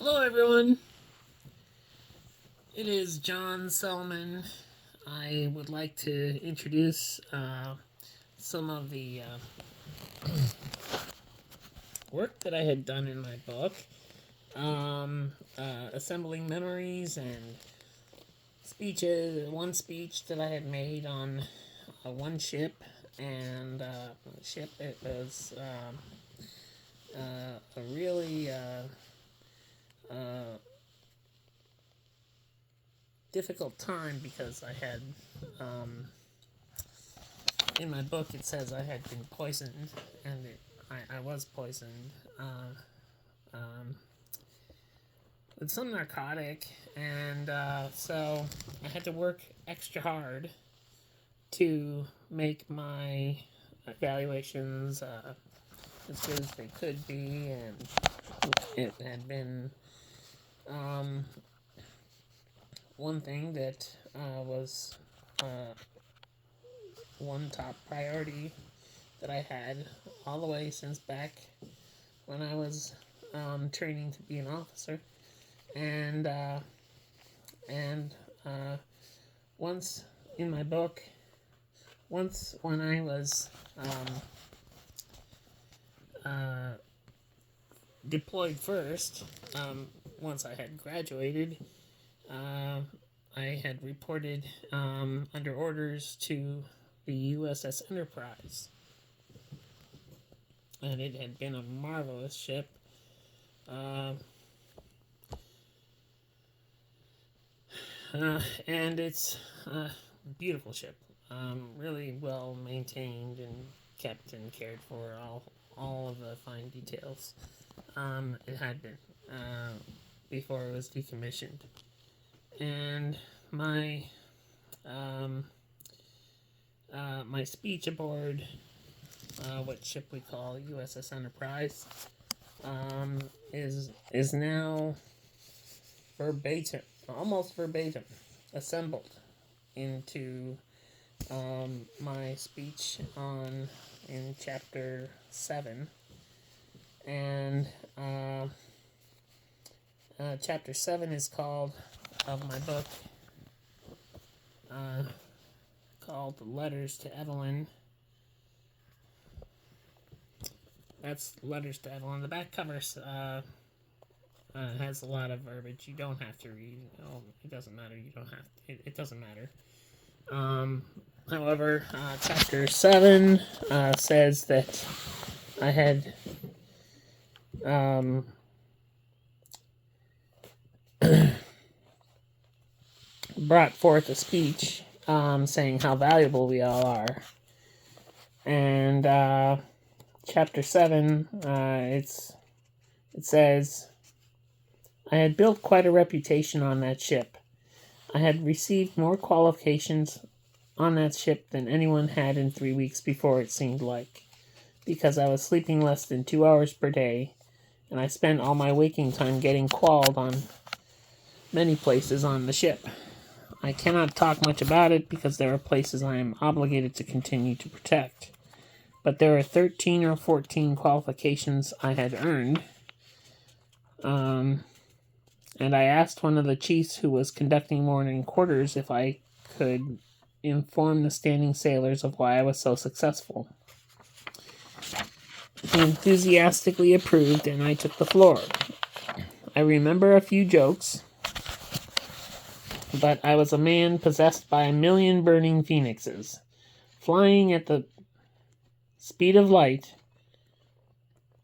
Hello, everyone. It is John Selman. I would like to introduce some of the work that I had done in my book, assembling memories and speeches. One speech that I had made on one ship, and ship. It was a really difficult time because I had, in my book, it says I had been poisoned, and I was poisoned with some narcotic, and so I had to work extra hard to make my evaluations as good as they could be, and it had been one thing that was one top priority that I had all the way since back when I was training to be an officer, and once in my book, once when I was deployed first, once I had graduated, I had reported under orders to the USS Enterprise, and it had been a marvelous ship. And it's a beautiful ship, really well maintained and kept and cared for, all of the fine details. It had been before it was decommissioned. And my my speech aboard what ship we call USS Enterprise is now verbatim, almost verbatim, assembled into my speech in chapter 7, and chapter 7 is called, of my book, called Letters to Evelyn. That's Letters to Evelyn. The back cover has a lot of verbiage. You don't have to read. Oh, it doesn't matter. You don't have to. It doesn't matter. However, chapter 7 says that I had brought forth a speech saying how valuable we all are. And chapter 7, it says, I had built quite a reputation on that ship. I had received more qualifications on that ship than anyone had in 3 weeks before, it seemed like, because I was sleeping less than 2 hours per day, and I spent all my waking time getting qualled on many places on the ship. I cannot talk much about it because there are places I am obligated to continue to protect. But there are 13 or 14 qualifications I had earned. And I asked one of the chiefs who was conducting morning quarters if I could inform the standing sailors of why I was so successful. He enthusiastically approved, and I took the floor. I remember a few jokes, but I was a man possessed by 1,000,000 burning phoenixes, flying at the speed of light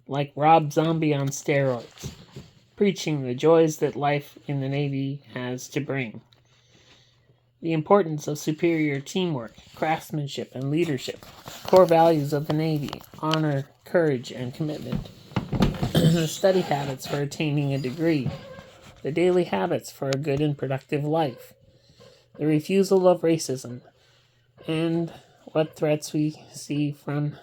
like Rob Zombie on steroids, preaching the joys that life in the Navy has to bring. The importance of superior teamwork, craftsmanship, and leadership, core values of the Navy, honor, courage, and commitment, the study habits for attaining a degree, the daily habits for a good and productive life, the refusal of racism, and what threats we see from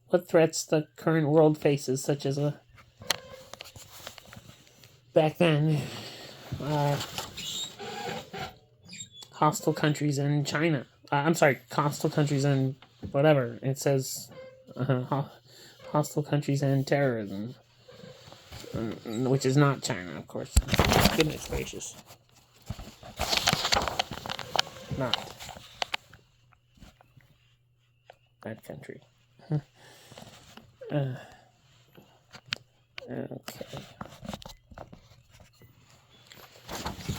what threats the current world faces, such as back then, hostile countries in China. Hostile countries in whatever. It says hostile countries and terrorism. which is not China, of course. Goodness gracious. Not that country. Okay.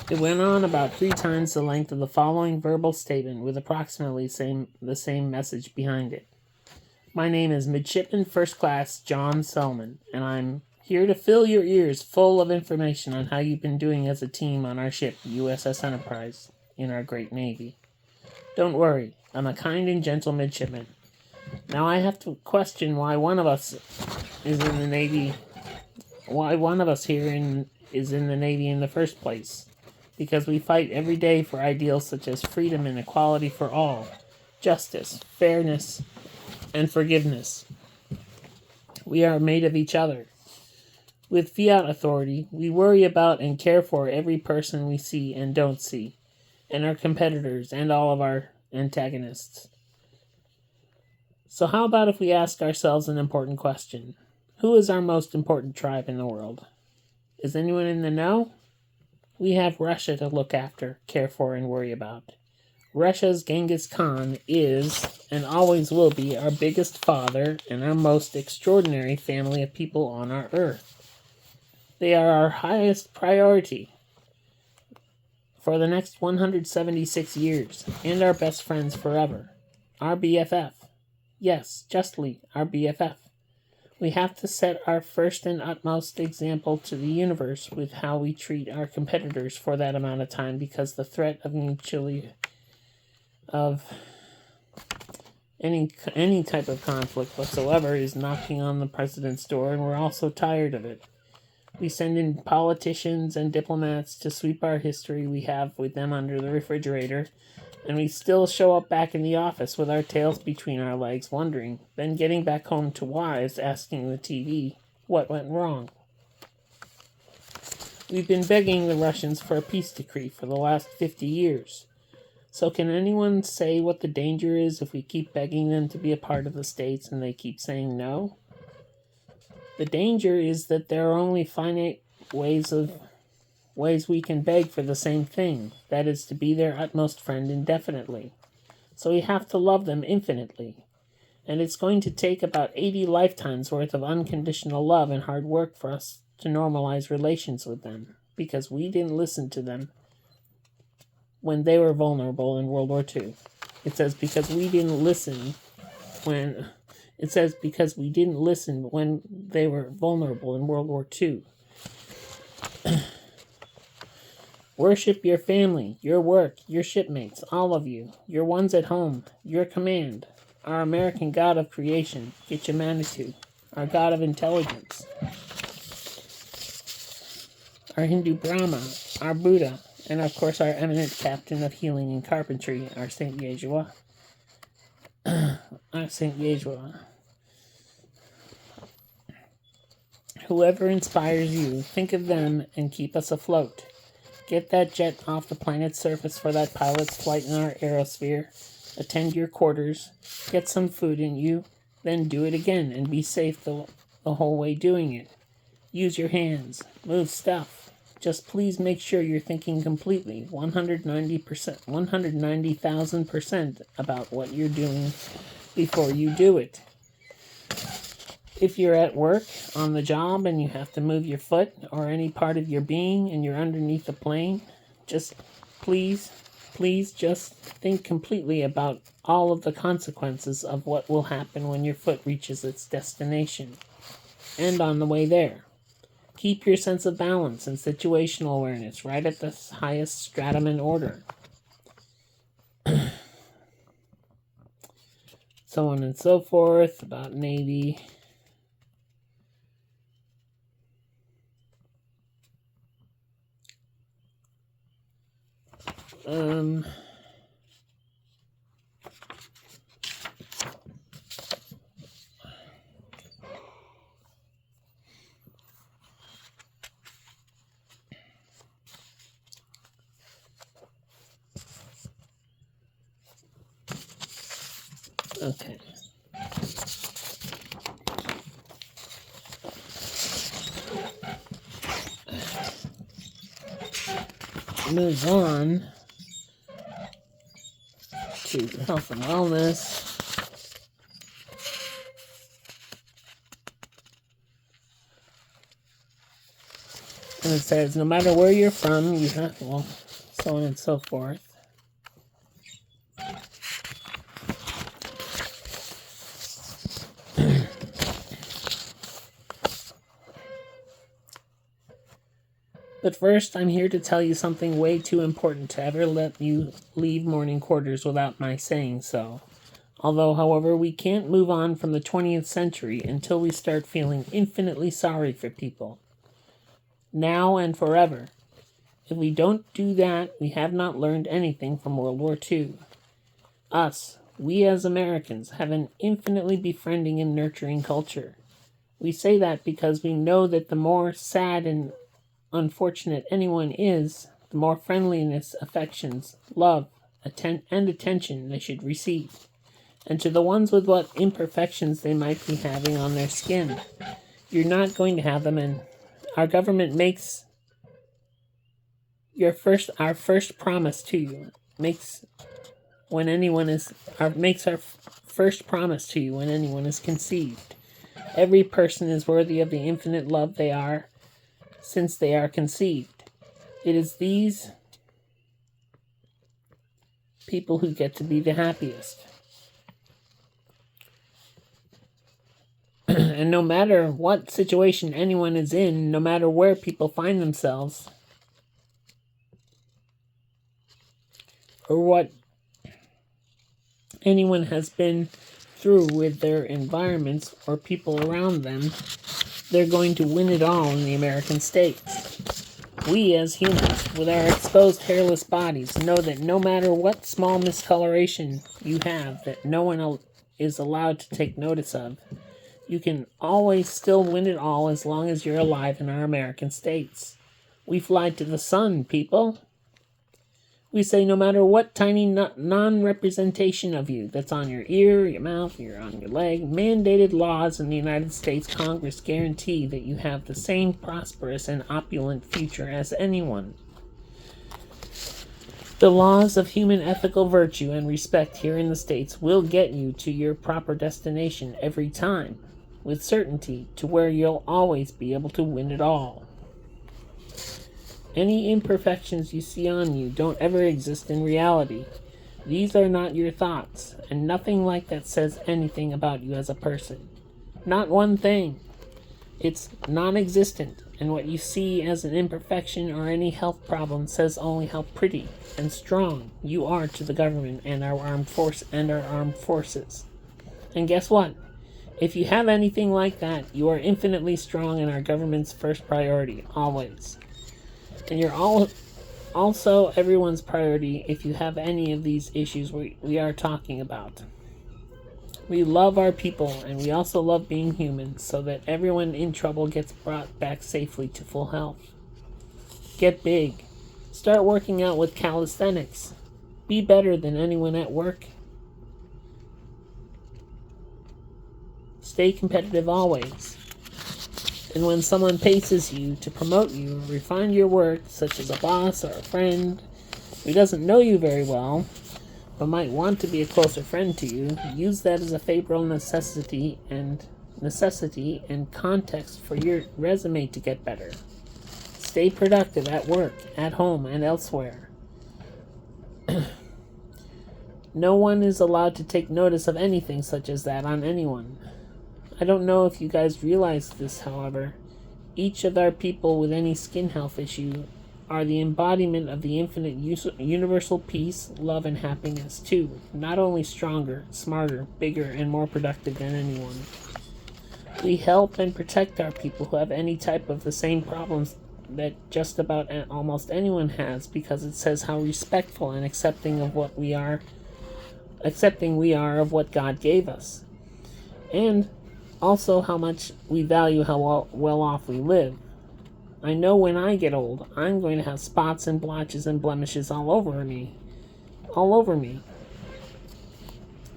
It went on about 3 times the length of the following verbal statement with approximately the same message behind it. My name is Midshipman First Class John Selman, and I'm here to fill your ears full of information on how you've been doing as a team on our ship, USS Enterprise, in our great Navy. Don't worry, I'm a kind and gentle midshipman. Now I have to question why one of us is in the Navy, why one of us here is in the Navy in the first place. Because we fight every day for ideals such as freedom and equality for all, justice, fairness, and forgiveness. We are made of each other. With fiat authority, we worry about and care for every person we see and don't see, and our competitors and all of our antagonists. So how about if we ask ourselves an important question? Who is our most important tribe in the world? Is anyone in the know? We have Russia to look after, care for, and worry about. Russia's Genghis Khan is, and always will be, our biggest father and our most extraordinary family of people on our earth. They are our highest priority for the next 176 years, and our best friends forever. Our BFF. Yes, justly, our BFF. We have to set our first and utmost example to the universe with how we treat our competitors for that amount of time, because the threat of any type of conflict whatsoever is knocking on the president's door, and we're all so tired of it. We send in politicians and diplomats to sweep our history we have with them under the refrigerator, and we still show up back in the office with our tails between our legs, wondering, then getting back home to wives asking the TV what went wrong. We've been begging the Russians for a peace decree for the last 50 years. So can anyone say what the danger is if we keep begging them to be a part of the states and they keep saying no? The danger is that there are only finite ways we can beg for the same thing, that is, to be their utmost friend indefinitely. So we have to love them infinitely. And it's going to take about 80 lifetimes worth of unconditional love and hard work for us to normalize relations with them, because we didn't listen to them when they were vulnerable in World War II. It says because we didn't listen when they were vulnerable in World War II. Worship your family, your work, your shipmates, all of you, your ones at home, your command, our American God of creation, Gitchamanitu, our God of intelligence, our Hindu Brahma, our Buddha, and of course our eminent captain of healing and carpentry, our Saint Yeshua. Our Saint Yeshua. Whoever inspires you, think of them and keep us afloat. Get that jet off the planet's surface for that pilot's flight in our aerosphere. Attend your quarters. Get some food in you. Then do it again and be safe the whole way doing it. Use your hands. Move stuff. Just please make sure you're thinking completely, 190%, 190,000% about what you're doing before you do it. If you're at work, on the job, and you have to move your foot or any part of your being and you're underneath a plane, just please just think completely about all of the consequences of what will happen when your foot reaches its destination and on the way there. Keep your sense of balance and situational awareness right at the highest stratum in order. So on and so forth about Navy. Okay. moves on to health and wellness. And it says, no matter where you're from, you have, well, so on and so forth. But first, I'm here to tell you something way too important to ever let you leave morning quarters without my saying so. Although, however, we can't move on from the 20th century until we start feeling infinitely sorry for people. Now and forever. If we don't do that, we have not learned anything from World War II. We as Americans, have an infinitely befriending and nurturing culture. We say that because we know that the more sad and unfortunate anyone is, the more friendliness, affections, love, and attention they should receive. And to the ones with what imperfections they might be having on their skin, you're not going to have them, and our government makes our first promise to you. Makes our first promise to you when anyone is conceived. Every person is worthy of the infinite love they are since they are conceived. It is these people who get to be the happiest. And no matter what situation anyone is in, no matter where people find themselves, or what anyone has been through with their environments or people around them, they're going to win it all in the American states. We as humans, with our exposed hairless bodies, know that no matter what small miscoloration you have that no one is allowed to take notice of, you can always still win it all as long as you're alive in our American states. We fly to the sun, people. We say no matter what tiny non-representation of you that's on your ear, your mouth, on your leg, mandated laws in the United States Congress guarantee that you have the same prosperous and opulent future as anyone. The laws of human ethical virtue and respect here in the States will get you to your proper destination every time, with certainty, to where you'll always be able to win it all. Any imperfections you see on you don't ever exist in reality. These are not your thoughts, and nothing like that says anything about you as a person. Not one thing. It's non-existent, and what you see as an imperfection or any health problem says only how pretty and strong you are to the government and our armed forces. And guess what? If you have anything like that, you are infinitely strong and our government's first priority, always. And you're also everyone's priority if you have any of these issues we are talking about. We love our people, and we also love being human, so that everyone in trouble gets brought back safely to full health. Get big. Start working out with calisthenics. Be better than anyone at work. Stay competitive always. And when someone paces you to promote you or refine your work, such as a boss or a friend who doesn't know you very well, but might want to be a closer friend to you, use that as a favorable necessity and context for your resume to get better. Stay productive at work, at home, and elsewhere. No one is allowed to take notice of anything such as that on anyone. I don't know if you guys realize this, however. Each of our people with any skin health issue are the embodiment of the infinite universal peace, love, and happiness, too. Not only stronger, smarter, bigger, and more productive than anyone. We help and protect our people who have any type of the same problems that just about almost anyone has, because it says how respectful and accepting we are of what God gave us. And also how much we value how well off we live. I know when I get old, I'm going to have spots and blotches and blemishes all over me.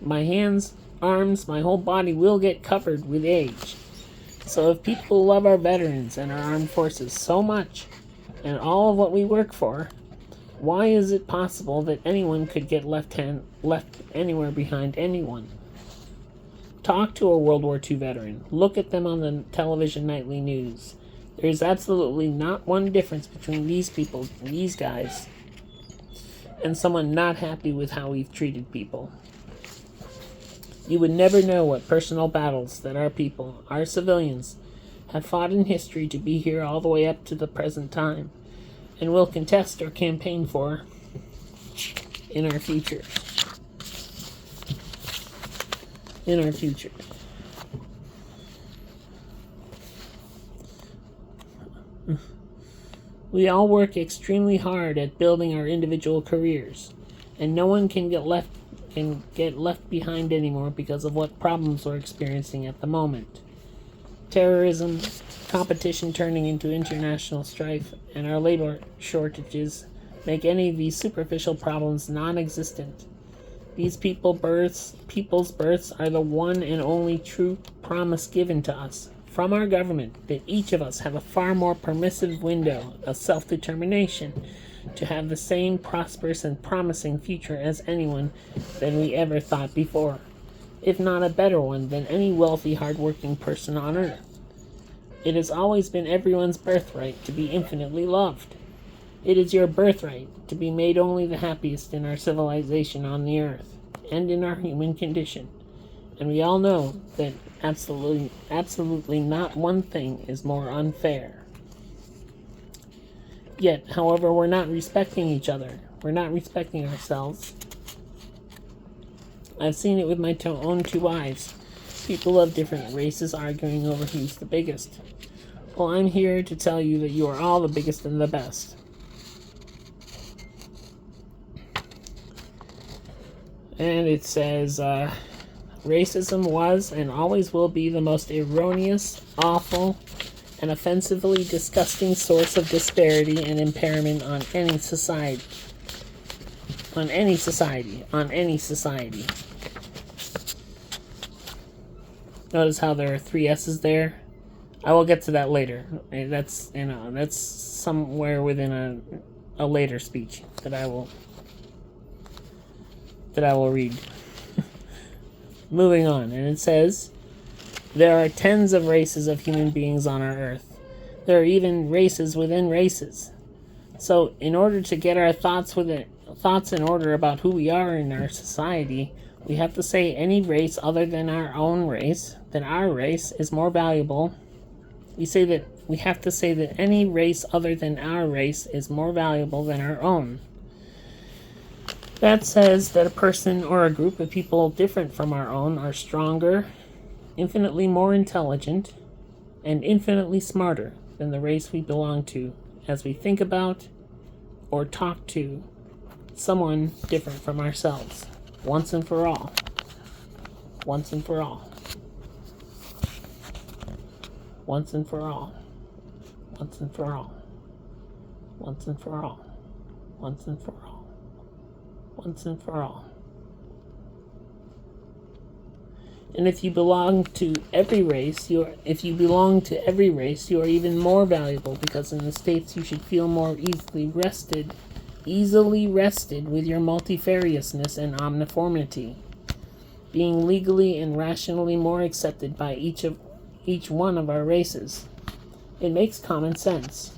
My hands, arms, my whole body will get covered with age. So if people love our veterans and our armed forces so much, and all of what we work for, Why is it possible that anyone could get left anywhere behind anyone? Talk to a World War II veteran. Look at them on the television nightly news. There's absolutely not one difference between these people, these guys, and someone not happy with how we've treated people. You would never know what personal battles that our people, our civilians, have fought in history to be here all the way up to the present time, and will contest or campaign for in our future. In our future. We all work extremely hard at building our individual careers, and no one can get left behind anymore because of what problems we're experiencing at the moment. Terrorism, competition turning into international strife, and our labor shortages make any of these superficial problems non-existent. These people's births are the one and only true promise given to us from our government that each of us have a far more permissive window of self-determination to have the same prosperous and promising future as anyone than we ever thought before, if not a better one than any wealthy, hard-working person on earth. It has always been everyone's birthright to be infinitely loved. It is your birthright to be made only the happiest in our civilization on the earth and in our human condition. And we all know that absolutely not one thing is more unfair. Yet, however, we're not respecting each other. We're not respecting ourselves. I've seen it with my own two eyes. People of different races arguing over who's the biggest. Well, I'm here to tell you that you are all the biggest and the best. And it says, racism was and always will be the most erroneous, awful, and offensively disgusting source of disparity and impairment on any society. On any society. Notice how there are 3 S's there? I will get to that later. That's somewhere within a later speech that I will read. Moving on, and it says, there are tens of races of human beings on our earth. There are even races within races. So, in order to get our thoughts in order about who we are in our society, we have to say any race other than our own race, than our race, is more valuable. We have to say that any race other than our race is more valuable than our own. That says that a person or a group of people different from our own are stronger, infinitely more intelligent, and infinitely smarter than the race we belong to as we think about or talk to someone different from ourselves, once and for all. Once and for all. Once and for all. Once and for all. Once and for all. Once and for all. Once and for all. And if you belong to every race, you are even more valuable, because in the States you should feel more easily rested with your multifariousness and omniformity, being legally and rationally more accepted by each one of our races. It makes common sense.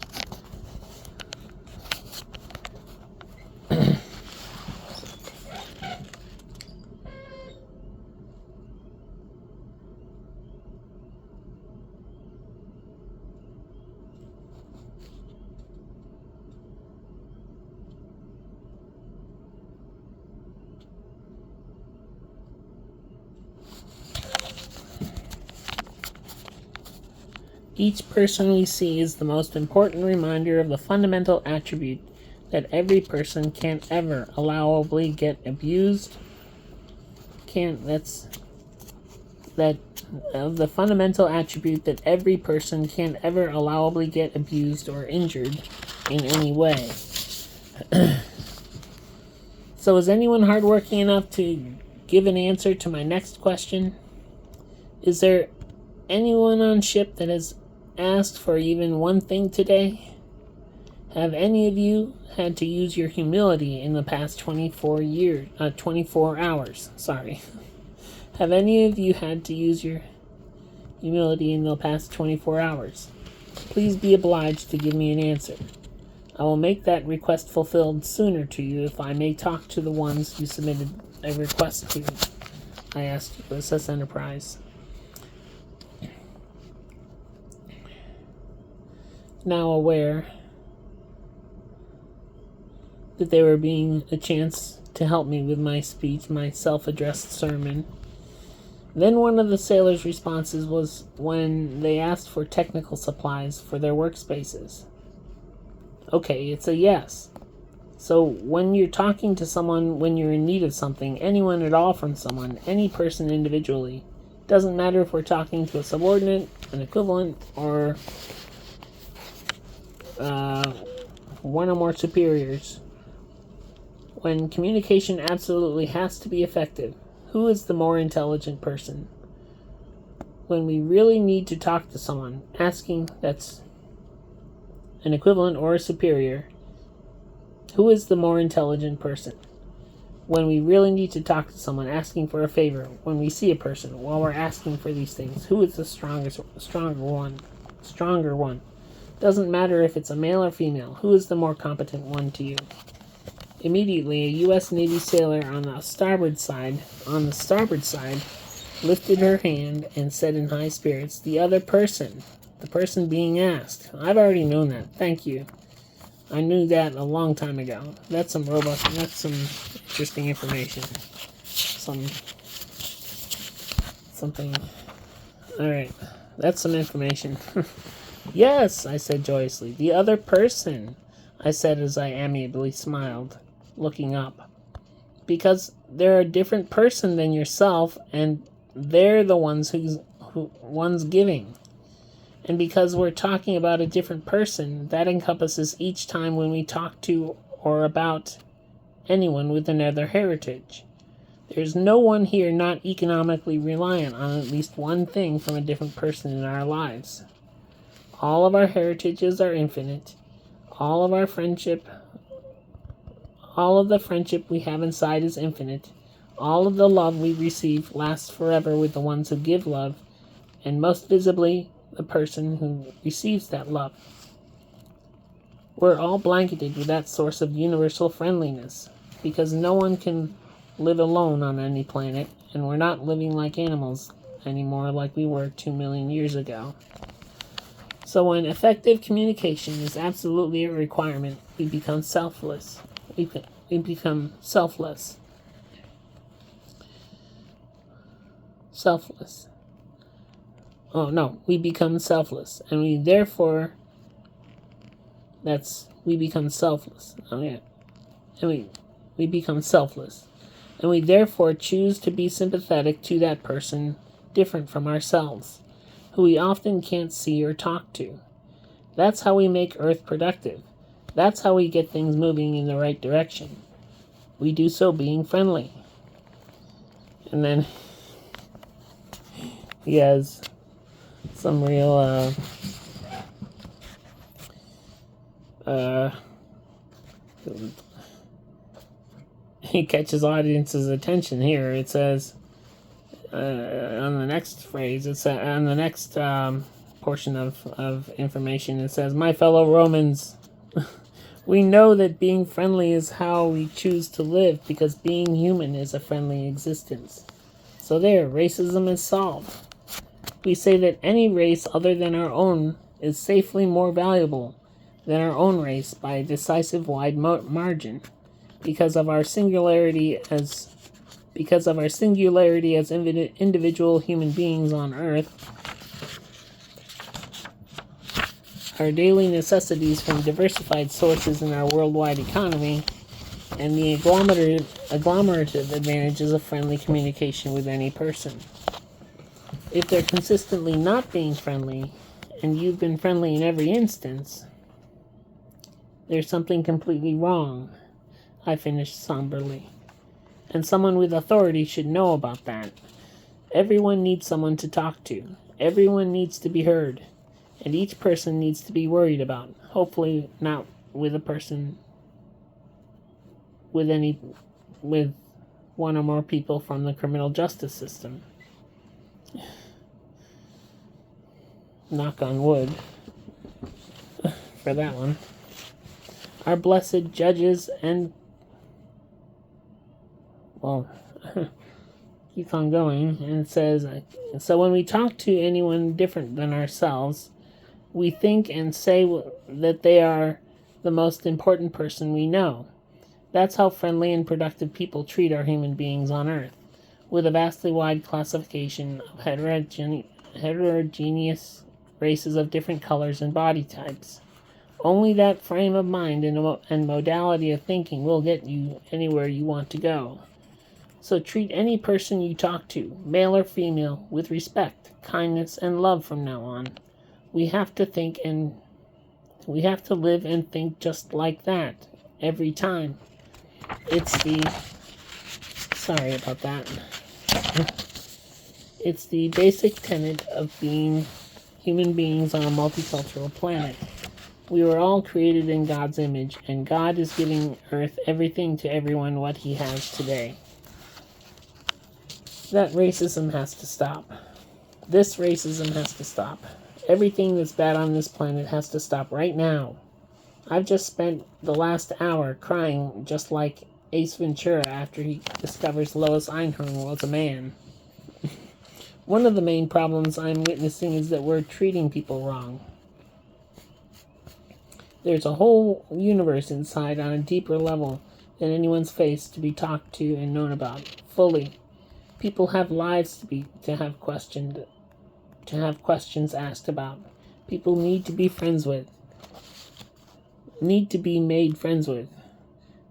Each person we see is the most important reminder of the fundamental attribute that every person can't ever allowably get abused. The fundamental attribute that every person can't ever allowably get abused or injured in any way. So is anyone hardworking enough to give an answer to my next question? Is there anyone on ship that has asked for even one thing today? Have any of you had to use your humility in the past 24 hours? Sorry. Have any of you had to use your humility in the past 24 hours? Please be obliged to give me an answer. I will make that request fulfilled sooner to you if I may talk to the ones you submitted a request to. I asked USS Enterprise. Now aware that they were being a chance to help me with my speech, my self-addressed sermon. Then one of the sailors' responses was when they asked for technical supplies for their workspaces. Okay, it's a yes. So when you're talking to someone when you're in need of something, anyone at all from someone, any person individually, doesn't matter if we're talking to a subordinate, an equivalent, or one or more superiors. When communication absolutely has to be effective, who is the more intelligent person? When we really need to talk to someone, asking that's an equivalent or a superior, who is the more intelligent person? When we really need to talk to someone, asking for a favor, when we see a person, while we're asking for these things, who is the stronger one? Doesn't matter if it's a male or female, who is the more competent one to you? Immediately, a U.S. Navy sailor on the starboard side, lifted her hand and said in high spirits, "The other person, the person being asked." I've already known that. Thank you. I knew that a long time ago. That's some interesting information. Something. Alright. That's some information. Yes, I said joyously. The other person, I said as I amiably smiled, looking up. Because they're a different person than yourself, and they're the ones one's giving. And because we're talking about a different person, that encompasses each time when we talk to or about anyone with another heritage. There's no one here not economically reliant on at least one thing from a different person in our lives. All of our heritages are infinite. All of the friendship we have inside is infinite. All of the love we receive lasts forever with the ones who give love, and most visibly, the person who receives that love. We're all blanketed with that source of universal friendliness, because no one can live alone on any planet, and we're not living like animals anymore like we were 2 million years ago. So when effective communication is absolutely a requirement, we become selfless. We become selfless. We become selfless, and we therefore we become selfless. We become selfless, and we therefore choose to be sympathetic to that person different from ourselves, who we often can't see or talk to. That's how we make Earth productive. That's how we get things moving in the right direction. We do so being friendly. And then he has some real he catches audience's attention here. It says on the next phrase, it's on the next portion of information, it says, "My fellow Romans, we know that being friendly is how we choose to live, because being human is a friendly existence. So there, racism is solved. We say that any race other than our own is safely more valuable than our own race by a decisive wide margin, because of our singularity as individual human beings on Earth. Our daily necessities from diversified sources in our worldwide economy, and the agglomerative advantages of friendly communication with any person. If they're consistently not being friendly, and you've been friendly in every instance, there's something completely wrong," I finished somberly. "And someone with authority should know about that. Everyone needs someone to talk to. Everyone needs to be heard. And each person needs to be worried about. Hopefully not with a person, with one or more people from the criminal justice system. Knock on wood for that one. Our blessed judges and, well, keeps on going, and it says, so when we talk to anyone different than ourselves, we think and say that they are the most important person we know. That's how friendly and productive people treat our human beings on Earth, with a vastly wide classification of heterogeneous races of different colors and body types. Only that frame of mind and modality of thinking will get you anywhere you want to go. So treat any person you talk to, male or female, with respect, kindness, and love from now on. We have to live and think just like that every time. Sorry about that. It's the basic tenet of being human beings on a multicultural planet. We were all created in God's image, and God is giving Earth everything to everyone what He has today. That racism has to stop. This racism has to stop. Everything that's bad on this planet has to stop right now. I've just spent the last hour crying just like Ace Ventura after he discovers Lois Einhorn was a man. One of the main problems I'm witnessing is that we're treating people wrong. There's a whole universe inside on a deeper level than anyone's faced to be talked to and known about fully. People have lives to have questions asked about. People need to be made friends with.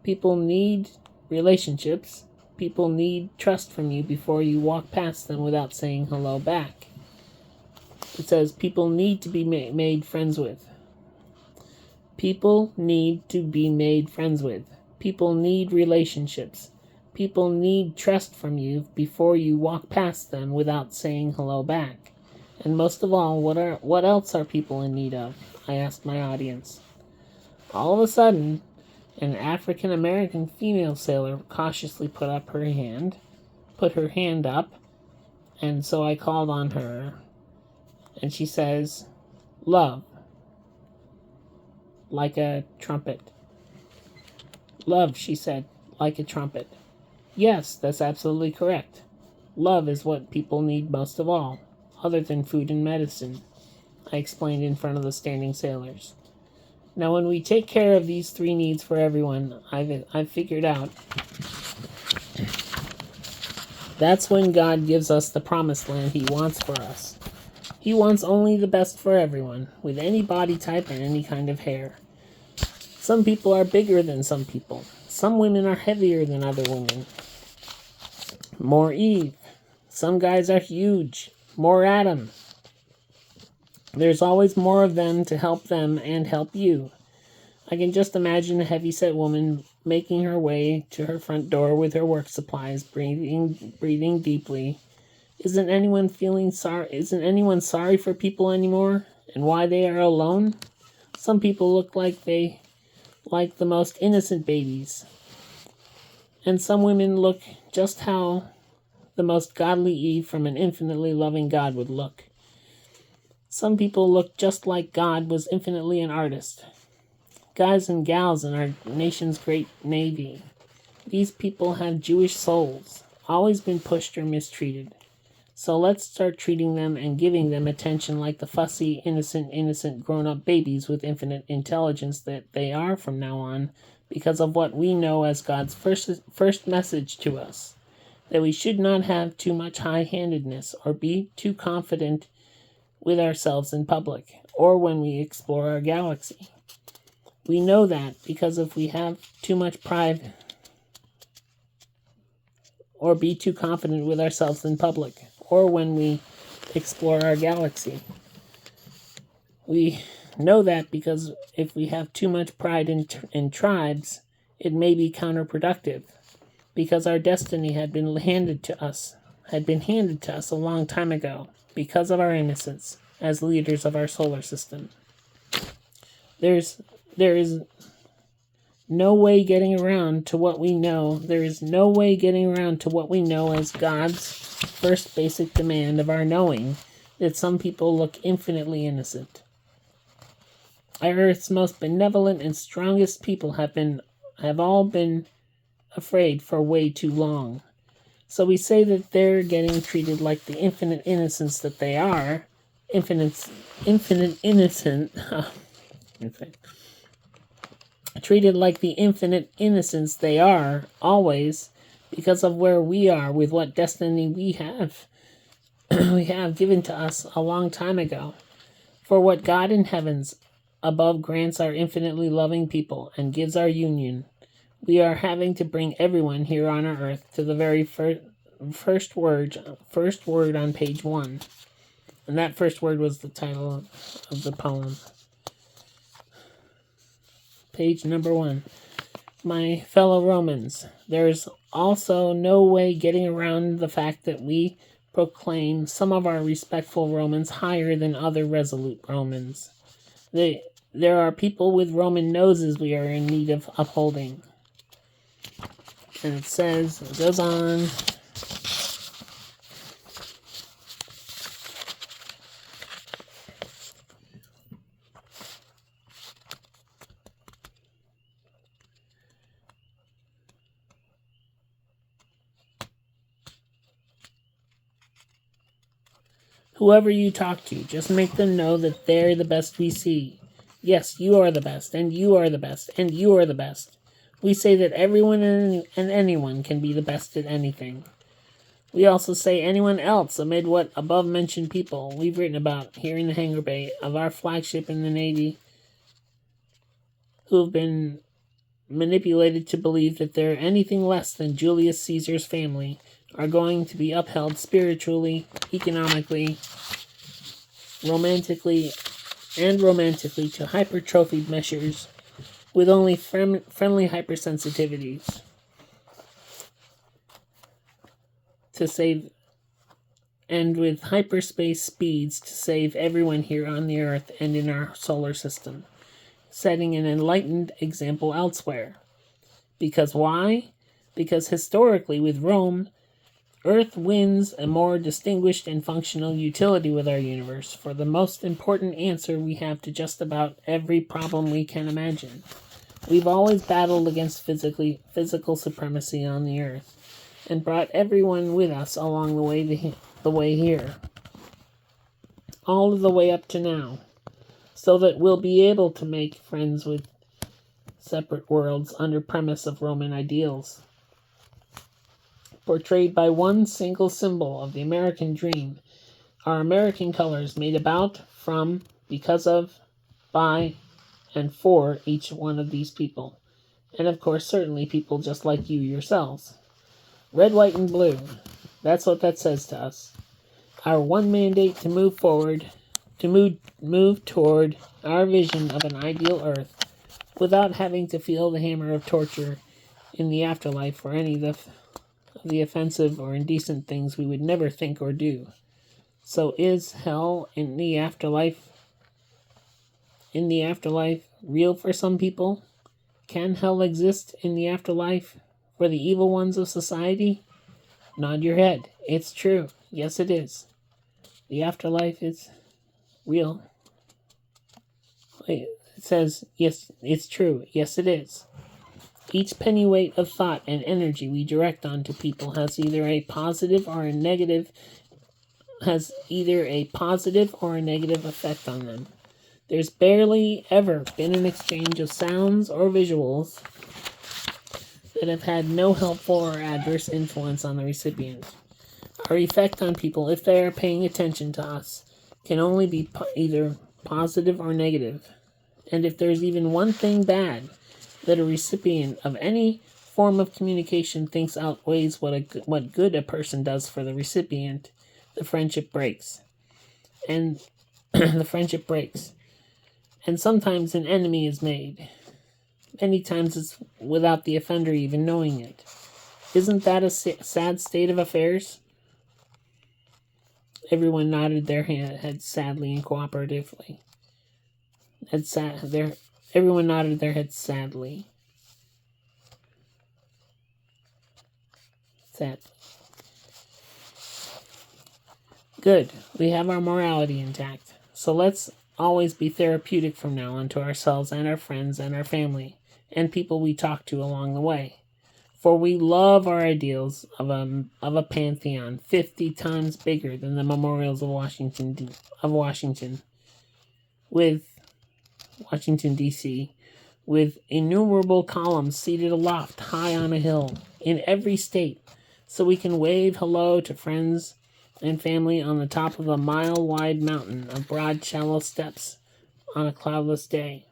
People need relationships. People need trust from you before you walk past them without saying hello back. It says people need to be made friends with. People need to be made friends with. People need relationships. People need trust from you before you walk past them without saying hello back. And most of all, what else are people in need of? I asked my audience. All of a sudden, an African-American female sailor cautiously put her hand up, and so I called on her, and she says, love, like a trumpet. Love, she said, like a trumpet. Yes, that's absolutely correct. Love is what people need most of all, other than food and medicine, I explained in front of the standing sailors. Now, when we take care of these three needs for everyone, I've figured out, that's when God gives us the promised land He wants for us. He wants only the best for everyone, with any body type and any kind of hair. Some people are bigger than some people. Some women are heavier than other women. More Eve. Some guys are huge. More Adam. There's always more of them to help them and help you. I can just imagine a heavy-set woman making her way to her front door with her work supplies, breathing deeply. Isn't anyone sorry for people anymore, and why they are alone? Some people look like the most innocent babies, and some women look just how the most godly Eve from an infinitely loving God would look. Some people look just like God was infinitely an artist. Guys and gals in our nation's great navy. These people have Jewish souls, always been pushed or mistreated. So let's start treating them and giving them attention like the fussy, innocent grown-up babies with infinite intelligence that they are from now on, because of what we know as God's first message to us, that we should not have too much high-handedness or be too confident with ourselves in public, or when we explore our galaxy. We know that because if we have too much pride or be too confident with ourselves in public, or when we explore our galaxy. We know that because if we have too much pride in tribes, it may be counterproductive, because our destiny had been handed to us a long time ago, because of our innocence as leaders of our solar system. There is no way getting around to what we know. There is no way getting around to what we know as God's first basic demand of our knowing, that some people look infinitely innocent. Our Earth's most benevolent and strongest people have all been afraid for way too long. So we say that they're getting treated like the infinite innocence that they are. Infinite innocent. Treated like the infinite innocence they are, always, because of where we are with what destiny we have given to us a long time ago. For what God in heavens above grants our infinitely loving people and gives our union, we are having to bring everyone here on our earth to the very first word on page 1. And that first word was the title of the poem. Page number 1. My fellow Romans, there's also no way getting around the fact that we proclaim some of our respectful Romans higher than other resolute Romans. There are people with Roman noses we are in need of upholding. And it goes on. Whoever you talk to, just make them know that they're the best we see. Yes, you are the best, and you are the best, and you are the best. We say that everyone and anyone can be the best at anything. We also say anyone else amid what above-mentioned people we've written about here in the hangar bay of our flagship in the Navy who have been manipulated to believe that they're anything less than Julius Caesar's family are going to be upheld spiritually, economically, romantically to hypertrophied measures with only friendly hypersensitivities to save, and with hyperspace speeds to save everyone here on the Earth and in our solar system, setting an enlightened example elsewhere. Because why? Because historically with Rome, Earth wins a more distinguished and functional utility with our universe for the most important answer we have to just about every problem we can imagine. We've always battled against physical supremacy on the Earth and brought everyone with us along the way here, all of the way up to now, so that we'll be able to make friends with separate worlds under premise of Roman ideals, portrayed by one single symbol of the American dream, our American colors made about, from, because of, by, and for each one of these people, and of course certainly people just like you yourselves. Red, white, and blue, that's what that says to us. Our one mandate to move forward, to move toward our vision of an ideal Earth without having to feel the hammer of torture in the afterlife for any of the offensive or indecent things we would never think or do. So is hell in the afterlife real for some people? Can hell exist in the afterlife for the evil ones of society? Nod your head. It's true. Yes, it is. The afterlife is real. Wait, it says, yes, it's true. Yes, it is. Each pennyweight of thought and energy we direct onto people has either a positive or a negative effect on them. There's barely ever been an exchange of sounds or visuals that have had no helpful or adverse influence on the recipient. Our effect on people, if they are paying attention to us, can only be either positive or negative. And if there's even one thing bad that a recipient of any form of communication thinks outweighs what good a person does for the recipient, the friendship breaks. And And sometimes an enemy is made. Many times it's without the offender even knowing it. Isn't that a sad state of affairs? Everyone nodded their heads sadly and cooperatively. Everyone nodded their heads sadly. Exactly. Good. We have our morality intact. So let's always be therapeutic from now on to ourselves and our friends and our family and people we talk to along the way. For we love our ideals of a pantheon 50 times bigger than the memorials of Washington, with Washington, D.C., with innumerable columns seated aloft high on a hill in every state, so we can wave hello to friends and family on the top of a mile-wide mountain of broad, shallow steps on a cloudless day.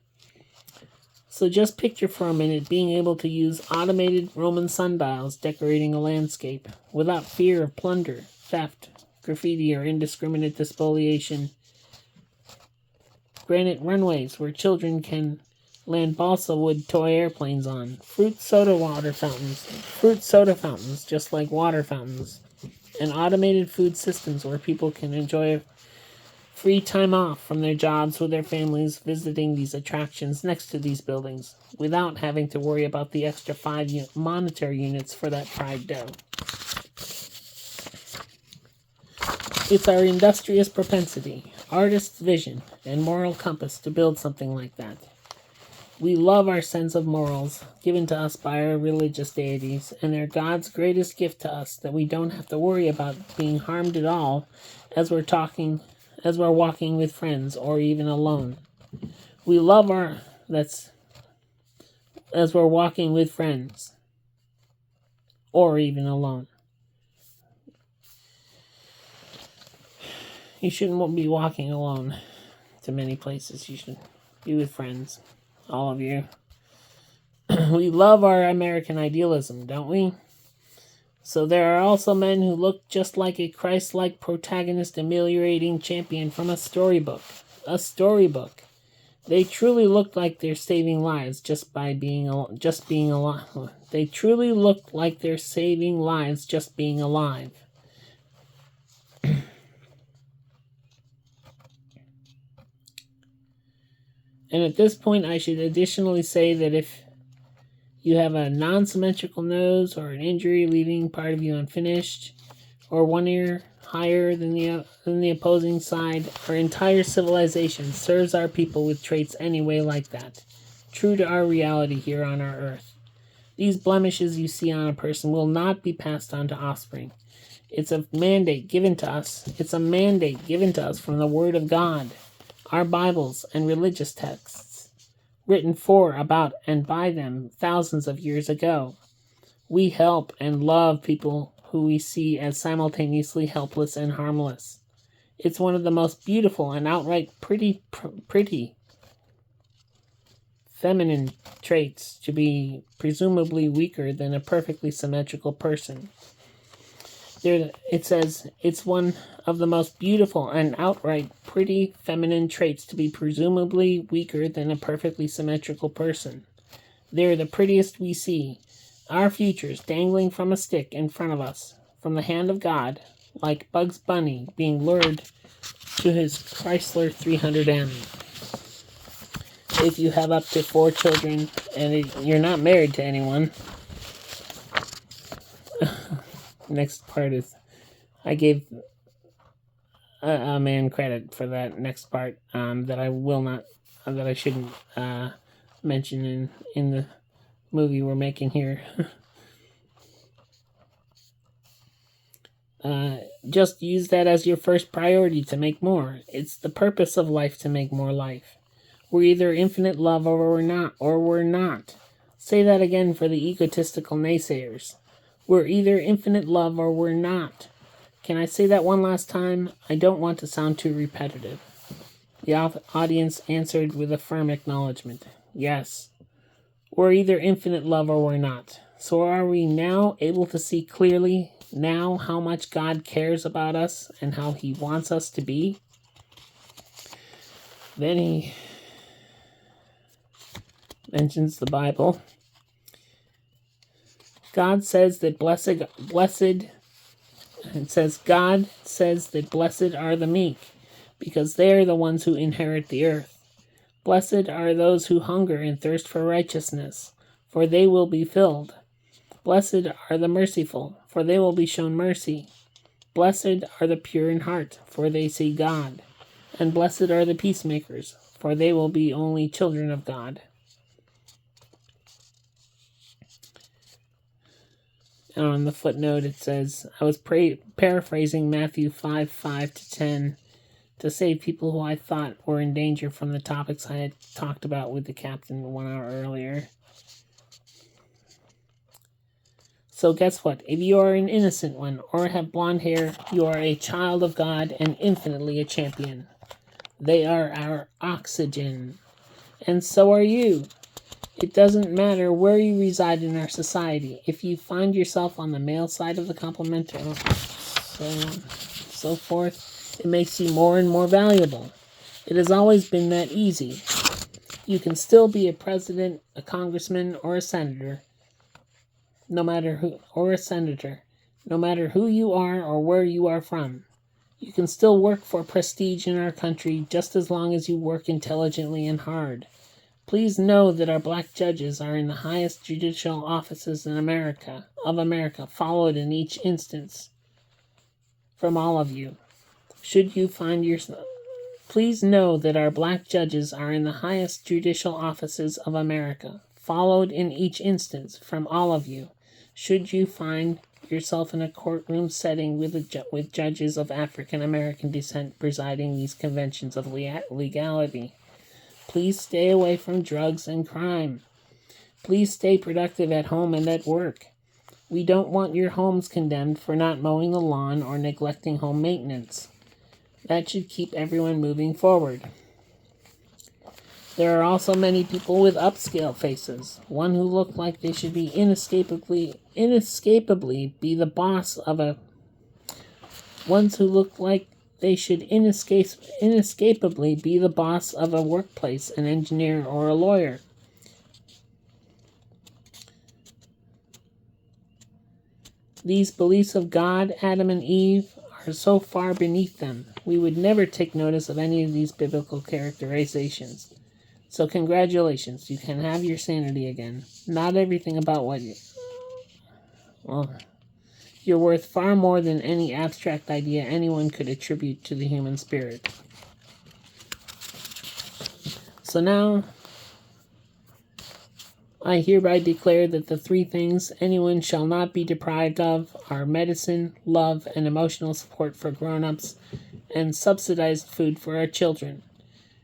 So just picture for a minute being able to use automated Roman sundials decorating a landscape without fear of plunder, theft, graffiti, or indiscriminate spoliation. Granite runways where children can land balsa wood toy airplanes on. Fruit soda fountains just like water fountains. And automated food systems where people can enjoy free time off from their jobs with their families visiting these attractions next to these buildings without having to worry about the extra 5 monetary units for that fried dough. It's our industrious propensity, artist's vision, and moral compass to build something like that. We love our sense of morals given to us by our religious deities, and they're God's greatest gift to us that we don't have to worry about being harmed at all as we're walking with friends or even alone. We love as we're walking with friends or even alone. You shouldn't be walking alone to many places. You should be with friends, all of you. We love our American idealism, don't we? So there are also men who look just like a Christ-like protagonist ameliorating champion from a storybook. A storybook. They truly look like they're saving lives just being alive. They truly look like they're saving lives just being alive. And at this point, I should additionally say that if you have a non-symmetrical nose or an injury leaving part of you unfinished, or one ear higher than the opposing side, our entire civilization serves our people with traits anyway like that, true to our reality here on our earth. These blemishes you see on a person will not be passed on to offspring. It's a mandate given to us. It's a mandate given to us from the Word of God, our Bibles and religious texts, written for, about, and by them thousands of years ago. We help and love people who we see as simultaneously helpless and harmless. It's one of the most beautiful and outright pretty feminine traits to be presumably weaker than a perfectly symmetrical person. It says it's one of the most beautiful and outright pretty feminine traits to be presumably weaker than a perfectly symmetrical person. They're the prettiest we see, our futures dangling from a stick in front of us, from the hand of God, like Bugs Bunny being lured to his Chrysler 300M. If you have up to 4 children and you're not married to anyone, next part is, I gave a man credit for that next part that I shouldn't mention in the movie we're making here. Just use that as your first priority to make more. It's the purpose of life to make more life. We're either infinite love or we're not. Say that again for the egotistical naysayers. We're either infinite love or we're not. Can I say that one last time? I don't want to sound too repetitive. The audience answered with a firm acknowledgement. Yes. We're either infinite love or we're not. So are we now able to see clearly now how much God cares about us and how he wants us to be? Then he mentions the Bible. God says that God says that blessed are the meek, because they are the ones who inherit the earth. Blessed are those who hunger and thirst for righteousness, for they will be filled. Blessed are the merciful, for they will be shown mercy. Blessed are the pure in heart, for they see God. And blessed are the peacemakers, for they will be only children of God. And on the footnote it says, I was paraphrasing Matthew 5:5-10 to save people who I thought were in danger from the topics I had talked about with the captain 1 hour earlier. So guess what? If you are an innocent one or have blonde hair, you are a child of God and infinitely a champion. They are our oxygen. And so are you. It doesn't matter where you reside in our society. If you find yourself on the male side of the complement, so forth, it makes you more and more valuable. It has always been that easy. You can still be a president, a congressman, or a senator, no matter who you are or where you are from. You can still work for prestige in our country just as long as you work intelligently and hard. Please know that our black judges are in the highest judicial offices in America, followed in each instance from all of you. Please know that our black judges are in the highest judicial offices of America, followed in each instance from all of you. Should you find yourself in a courtroom setting with judges of African American descent presiding these conventions of legality, please stay away from drugs and crime. Please stay productive at home and at work. We don't want your homes condemned for not mowing the lawn or neglecting home maintenance. That should keep everyone moving forward. There are also many people with upscale faces, one who look like they should be inescapably be the boss of a ones who look like they should inescapably be the boss of a workplace, an engineer, or a lawyer. These beliefs of God, Adam, and Eve are so far beneath them, we would never take notice of any of these biblical characterizations. So congratulations, you can have your sanity again. Not everything about what you... Well, you're worth far more than any abstract idea anyone could attribute to the human spirit. So now, I hereby declare that the three things anyone shall not be deprived of are medicine, love, and emotional support for grown-ups, and subsidized food for our children.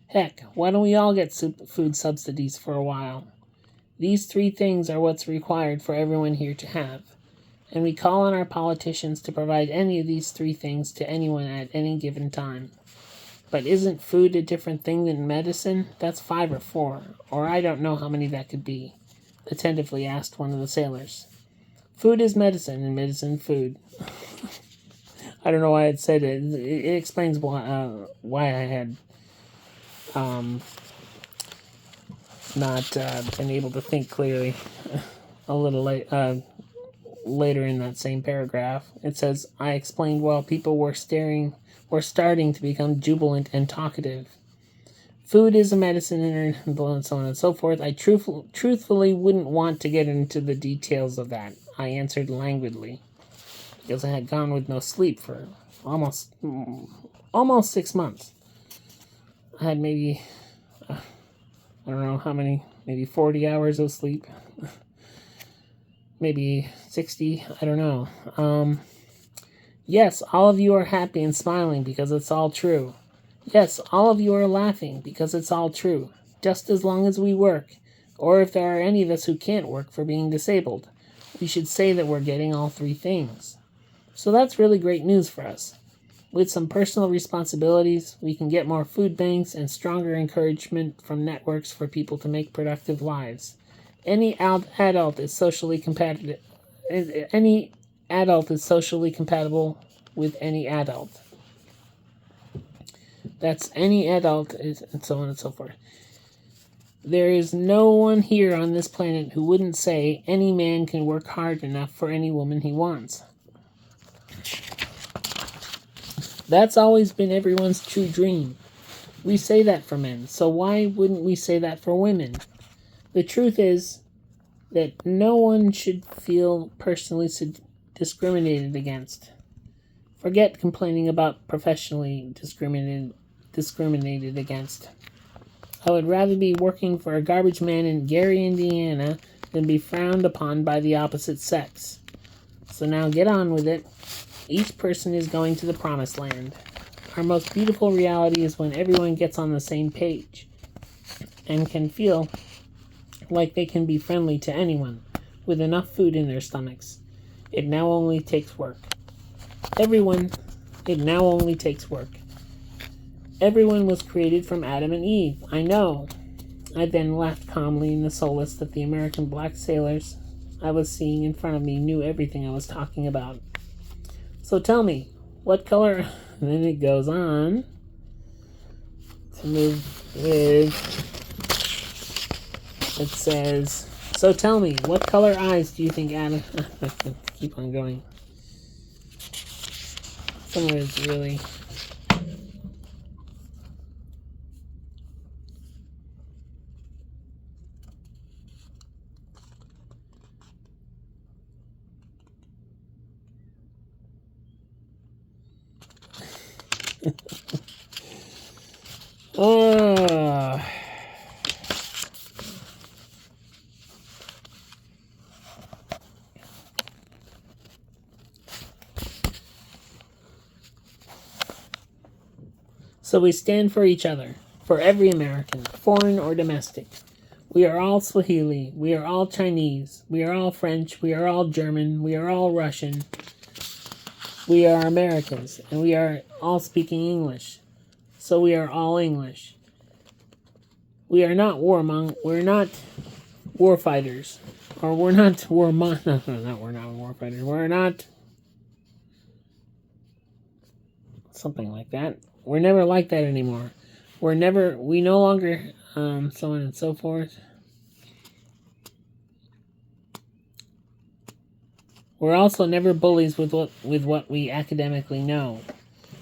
Heck, why don't we all get food subsidies for a while? These three things are what's required for everyone here to have. And we call on our politicians to provide any of these three things to anyone at any given time. But isn't food a different thing than medicine? That's 5 or 4, or I don't know how many that could be, attentively asked one of the sailors. Food is medicine, and medicine food. I don't know why it said it. It explains why I had not been able to think clearly a little later in that same paragraph. It says, I explained while people were starting to become jubilant and talkative. Food is a medicine and so on and so forth. I truthfully wouldn't want to get into the details of that, I answered languidly, because I had gone with no sleep for almost 6 months. I had maybe, I don't know how many, maybe 40 hours of sleep. Maybe 60, I don't know. Yes, all of you are happy and smiling because it's all true. Yes, all of you are laughing because it's all true, just as long as we work, or if there are any of us who can't work for being disabled, we should say that we're getting all three things. So that's really great news for us. With some personal responsibilities, we can get more food banks and stronger encouragement from networks for people to make productive lives. Any adult is socially compatible. Any adult is socially compatible with any adult. That's any adult, and so on and so forth. There is no one here on this planet who wouldn't say any man can work hard enough for any woman he wants. That's always been everyone's true dream. We say that for men, so why wouldn't we say that for women? The truth is, that no one should feel personally discriminated against. Forget complaining about professionally discriminated against. I would rather be working for a garbage man in Gary, Indiana, than be frowned upon by the opposite sex. So now get on with it. Each person is going to the promised land. Our most beautiful reality is when everyone gets on the same page and can feel like they can be friendly to anyone with enough food in their stomachs. It now only takes work. It now only takes work. Everyone was created from Adam and Eve. I know. I then laughed calmly in the solace that the American black sailors I was seeing in front of me knew everything I was talking about. So tell me, what color... And then it goes on to move with... It says, so tell me, what color eyes do you think Adam... Keep on going. Some of it's really... Oh. So we stand for each other, for every American, foreign or domestic. We are all Swahili, we are all Chinese, we are all French, we are all German, we are all Russian. We are Americans, and we are all speaking English. So we are all English. We are not we're not war fighters. Or we're not we're not war fighters. We're not something like that. We're never like that anymore. We no longer so on and so forth. We're also never bullies with what we academically know.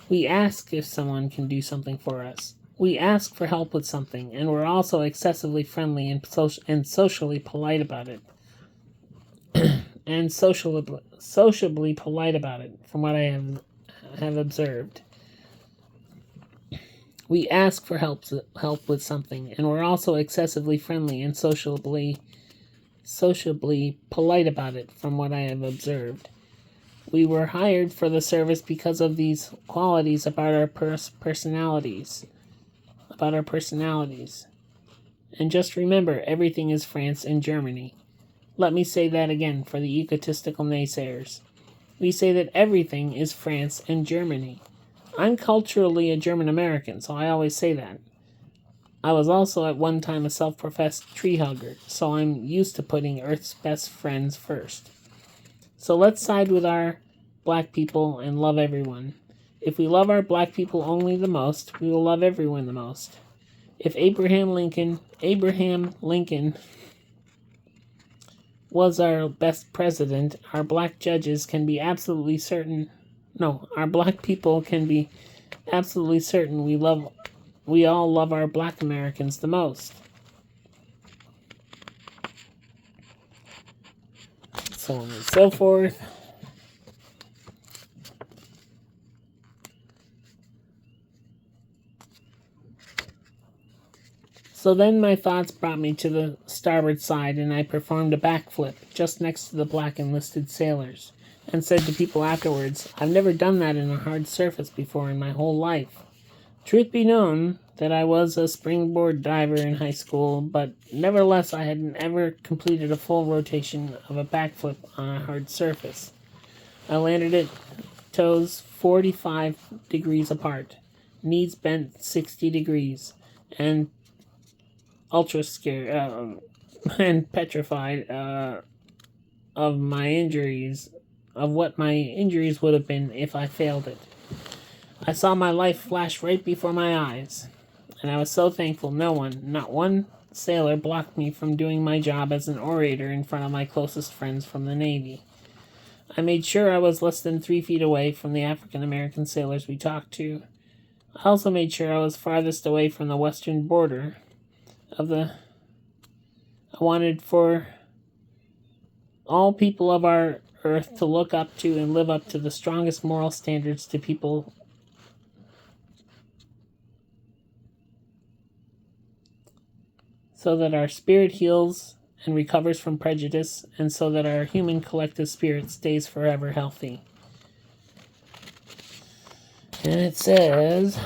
We ask if someone can do something for us. We ask for help with something, and we're also excessively friendly and socially polite about it. And sociably polite about it, from what I have observed. We ask for help with something, and we're also excessively friendly and sociably polite about it, from what I have observed. We were hired for the service because of these qualities about our personalities. And just remember, everything is France and Germany. Let me say that again for the egotistical naysayers. We say that everything is France and Germany. I'm culturally a German American, so I always say that. I was also at one time a self-professed tree hugger, so I'm used to putting Earth's best friends first. So let's side with our black people and love everyone. If we love our black people only the most, we will love everyone the most. If Abraham Lincoln was our best president, our black judges can be absolutely certain. No, our black people can be absolutely certain we all love our black Americans the most. So on and so forth. So then my thoughts brought me to the starboard side, and I performed a backflip just next to the black enlisted sailors, and said to people afterwards, I've never done that in a hard surface before in my whole life. Truth be known that I was a springboard diver in high school, but nevertheless I had never completed a full rotation of a backflip on a hard surface. I landed at toes 45 degrees apart, knees bent 60 degrees, and ultra scared and petrified of what my injuries would have been if I failed it. I saw my life flash right before my eyes, and I was so thankful not one sailor blocked me from doing my job as an orator in front of my closest friends from the Navy. I made sure I was less than 3 feet away from the African American sailors we talked to. I also made sure I was farthest away from the western border of the... I wanted for all people of our earth to look up to and live up to the strongest moral standards to people so that our spirit heals and recovers from prejudice, and so that our human collective spirit stays forever healthy. And it says,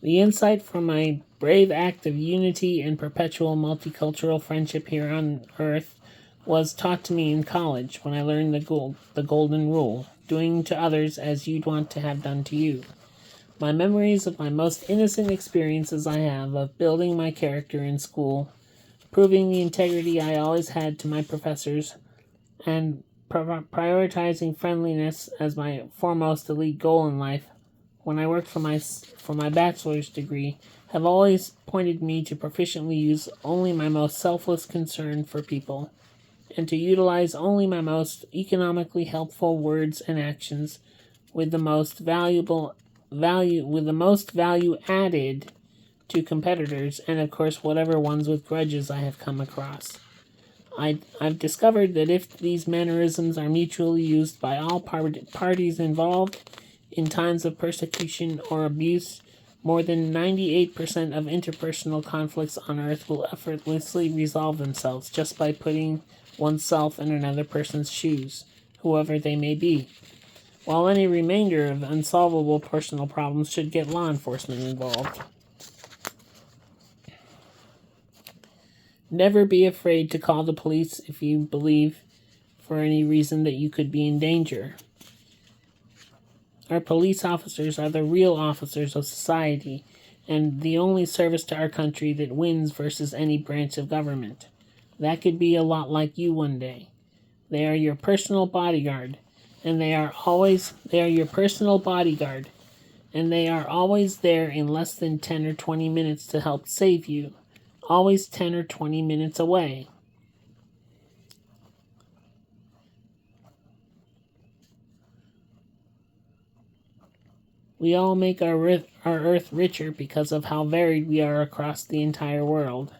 the insight from my brave act of unity and perpetual multicultural friendship here on Earth was taught to me in college when I learned the golden rule, doing to others as you'd want to have done to you. My memories of my most innocent experiences I have of building my character in school, proving the integrity I always had to my professors, and prioritizing friendliness as my foremost elite goal in life when I worked for my bachelor's degree have always pointed me to proficiently use only my most selfless concern for people, and to utilize only my most economically helpful words and actions with the most value added to competitors, and of course whatever ones with grudges I have come across. I've discovered that if these mannerisms are mutually used by all parties involved in times of persecution or abuse, more than 98% of interpersonal conflicts on Earth will effortlessly resolve themselves just by putting oneself in another person's shoes, whoever they may be, while any remainder of unsolvable personal problems should get law enforcement involved. Never be afraid to call the police if you believe, for any reason, that you could be in danger. Our police officers are the real officers of society, and the only service to our country that wins versus any branch of government. That could be a lot like you one day. They are your personal bodyguard, and they are always there in less than 10 or 20 minutes to help save you. Always 10 or 20 minutes away. We all make our Earth richer because of how varied we are across the entire world.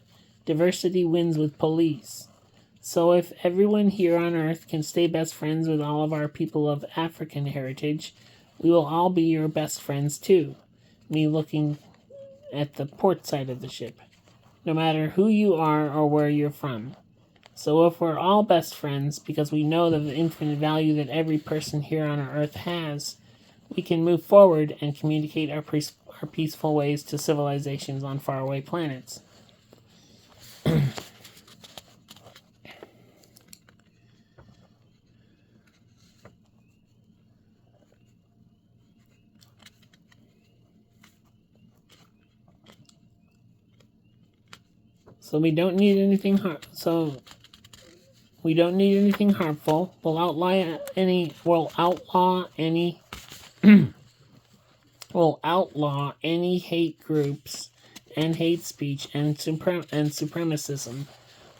Diversity wins with police. So if everyone here on Earth can stay best friends with all of our people of African heritage, we will all be your best friends too. Me looking at the port side of the ship. No matter who you are or where you're from. So if we're all best friends because we know the infinite value that every person here on our Earth has, we can move forward and communicate our peaceful ways to civilizations on faraway planets. So we don't need anything harmful. We'll outlaw any hate groups and hate speech and supremacism.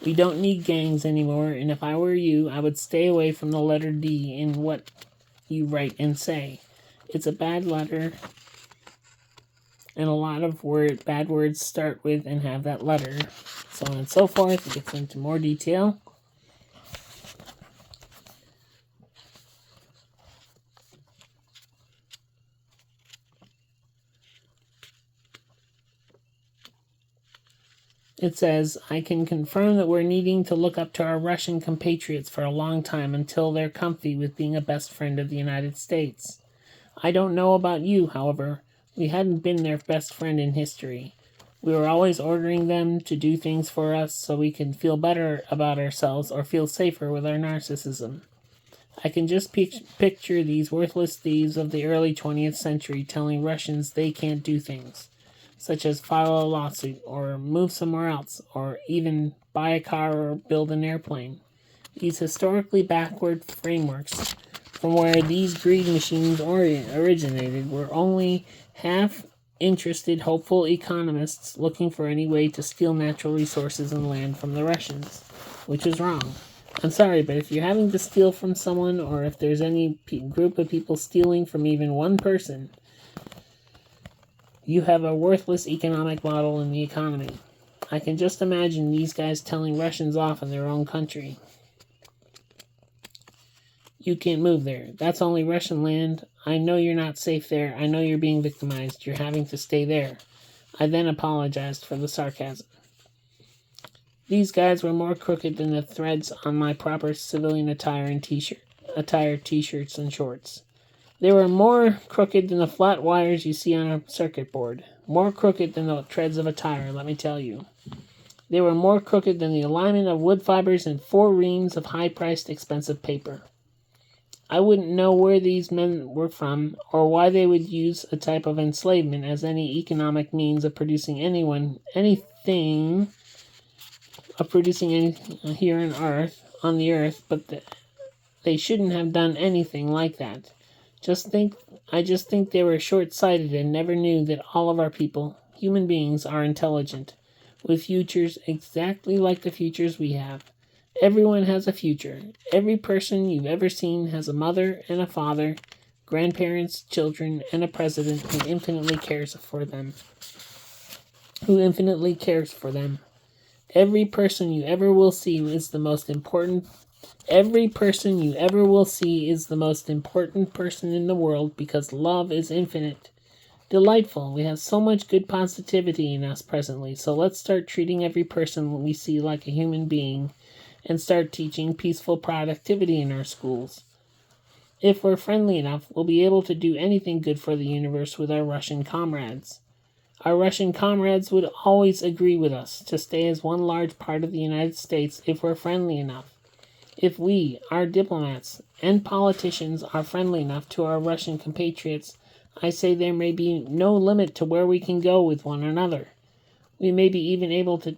We don't need gangs anymore, and if I were you, I would stay away from the letter D in what you write and say. It's a bad letter, and a lot of bad words start with and have that letter. So on and so forth. It gets into more detail. It says, I can confirm that we're needing to look up to our Russian compatriots for a long time until they're comfy with being a best friend of the United States. I don't know about you, however. We hadn't been their best friend in history. We were always ordering them to do things for us so we can feel better about ourselves or feel safer with our narcissism. I can just picture these worthless thieves of the early 20th century telling Russians they can't do things, such as file a lawsuit, or move somewhere else, or even buy a car or build an airplane. These historically backward frameworks from where these greed machines originated were only half-interested, hopeful economists looking for any way to steal natural resources and land from the Russians. which is wrong. I'm sorry, but if you're having to steal from someone, or if there's any group of people stealing from even one person, you have a worthless economic model in the economy. I can just imagine these guys telling Russians off in their own country. You can't move there. That's only Russian land. I know you're not safe there. I know you're being victimized. You're having to stay there. I then apologized for the sarcasm. These guys were more crooked than the threads on my proper civilian attire and t-shirts and shorts. They were more crooked than the flat wires you see on a circuit board. More crooked than the threads of a tire, let me tell you. They were more crooked than the alignment of wood fibers and 4 reams of high-priced expensive paper. I wouldn't know where these men were from, or why they would use a type of enslavement as any economic means of producing anything here on the earth, but they shouldn't have done anything like that. I just think they were short-sighted and never knew that all of our people, human beings, are intelligent, with futures exactly like the futures we have. Everyone has a future. Every person you've ever seen has a mother and a father, grandparents, children, and a president who infinitely cares for them. Every person you ever will see is the most important person in the world, because love is infinite. Delightful. We have so much good positivity in us presently, so let's start treating every person we see like a human being and start teaching peaceful productivity in our schools. If we're friendly enough, we'll be able to do anything good for the universe with our Russian comrades. Our Russian comrades would always agree with us to stay as one large part of the United States if we're friendly enough. If we, our diplomats, and politicians are friendly enough to our Russian compatriots, I say there may be no limit to where we can go with one another. We may be even able to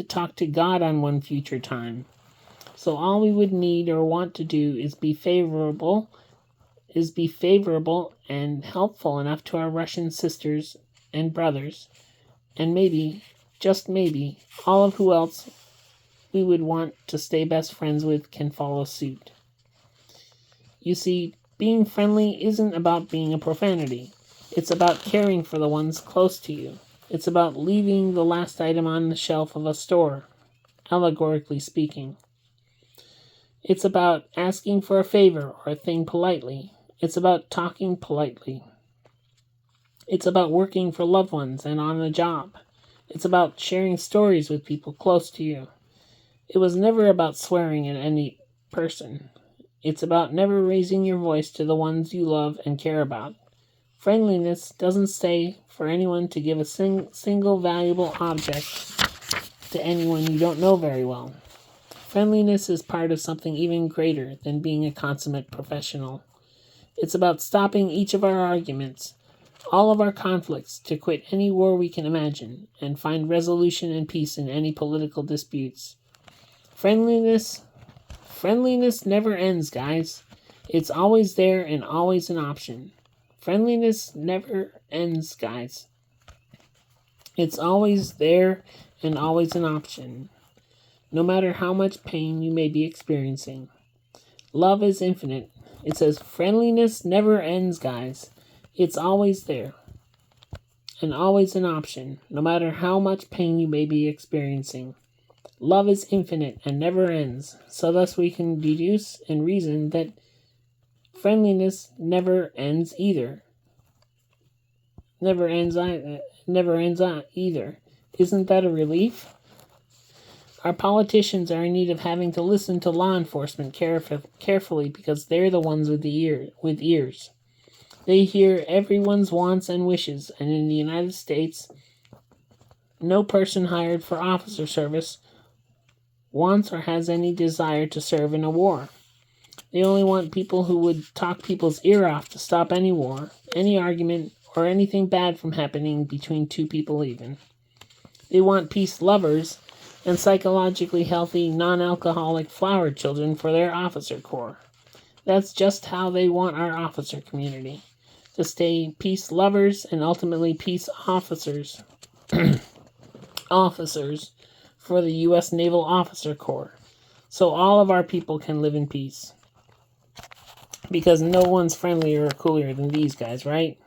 talk to God on one future time. So all we would need or want to do is be favorable and helpful enough to our Russian sisters and brothers, and maybe, just maybe, all of who else we would want to stay best friends with can follow suit. You see, being friendly isn't about being a profanity. It's about caring for the ones close to you. It's about leaving the last item on the shelf of a store, allegorically speaking. It's about asking for a favor or a thing politely. It's about talking politely. It's about working for loved ones and on a job. It's about sharing stories with people close to you. It was never about swearing at any person. It's about never raising your voice to the ones you love and care about. Friendliness doesn't say for anyone to give a single valuable object to anyone you don't know very well. Friendliness is part of something even greater than being a consummate professional. It's about stopping each of our arguments, all of our conflicts, to quit any war we can imagine, and find resolution and peace in any political disputes. Friendliness never ends, guys. It's always there and always an option. Friendliness never ends, guys. It's always there and always an option, no matter how much pain you may be experiencing. Love is infinite. It says friendliness never ends, guys. It's always there and always an option, no matter how much pain you may be experiencing. Love is infinite and never ends, so thus we can deduce and reason that friendliness never ends either. Never ends either. Isn't that a relief? Our politicians are in need of having to listen to law enforcement carefully because they're the ones with ears. They hear everyone's wants and wishes, and in the United States, no person hired for officer service wants or has any desire to serve in a war. They only want people who would talk people's ear off to stop any war, any argument, or anything bad from happening between two people even. They want peace lovers and psychologically healthy, non-alcoholic flower children for their officer corps. That's just how they want our officer community, to stay peace lovers and ultimately peace officers officers for the U.S. Naval Officer Corps, so all of our people can live in peace. Because no one's friendlier or cooler than these guys, right?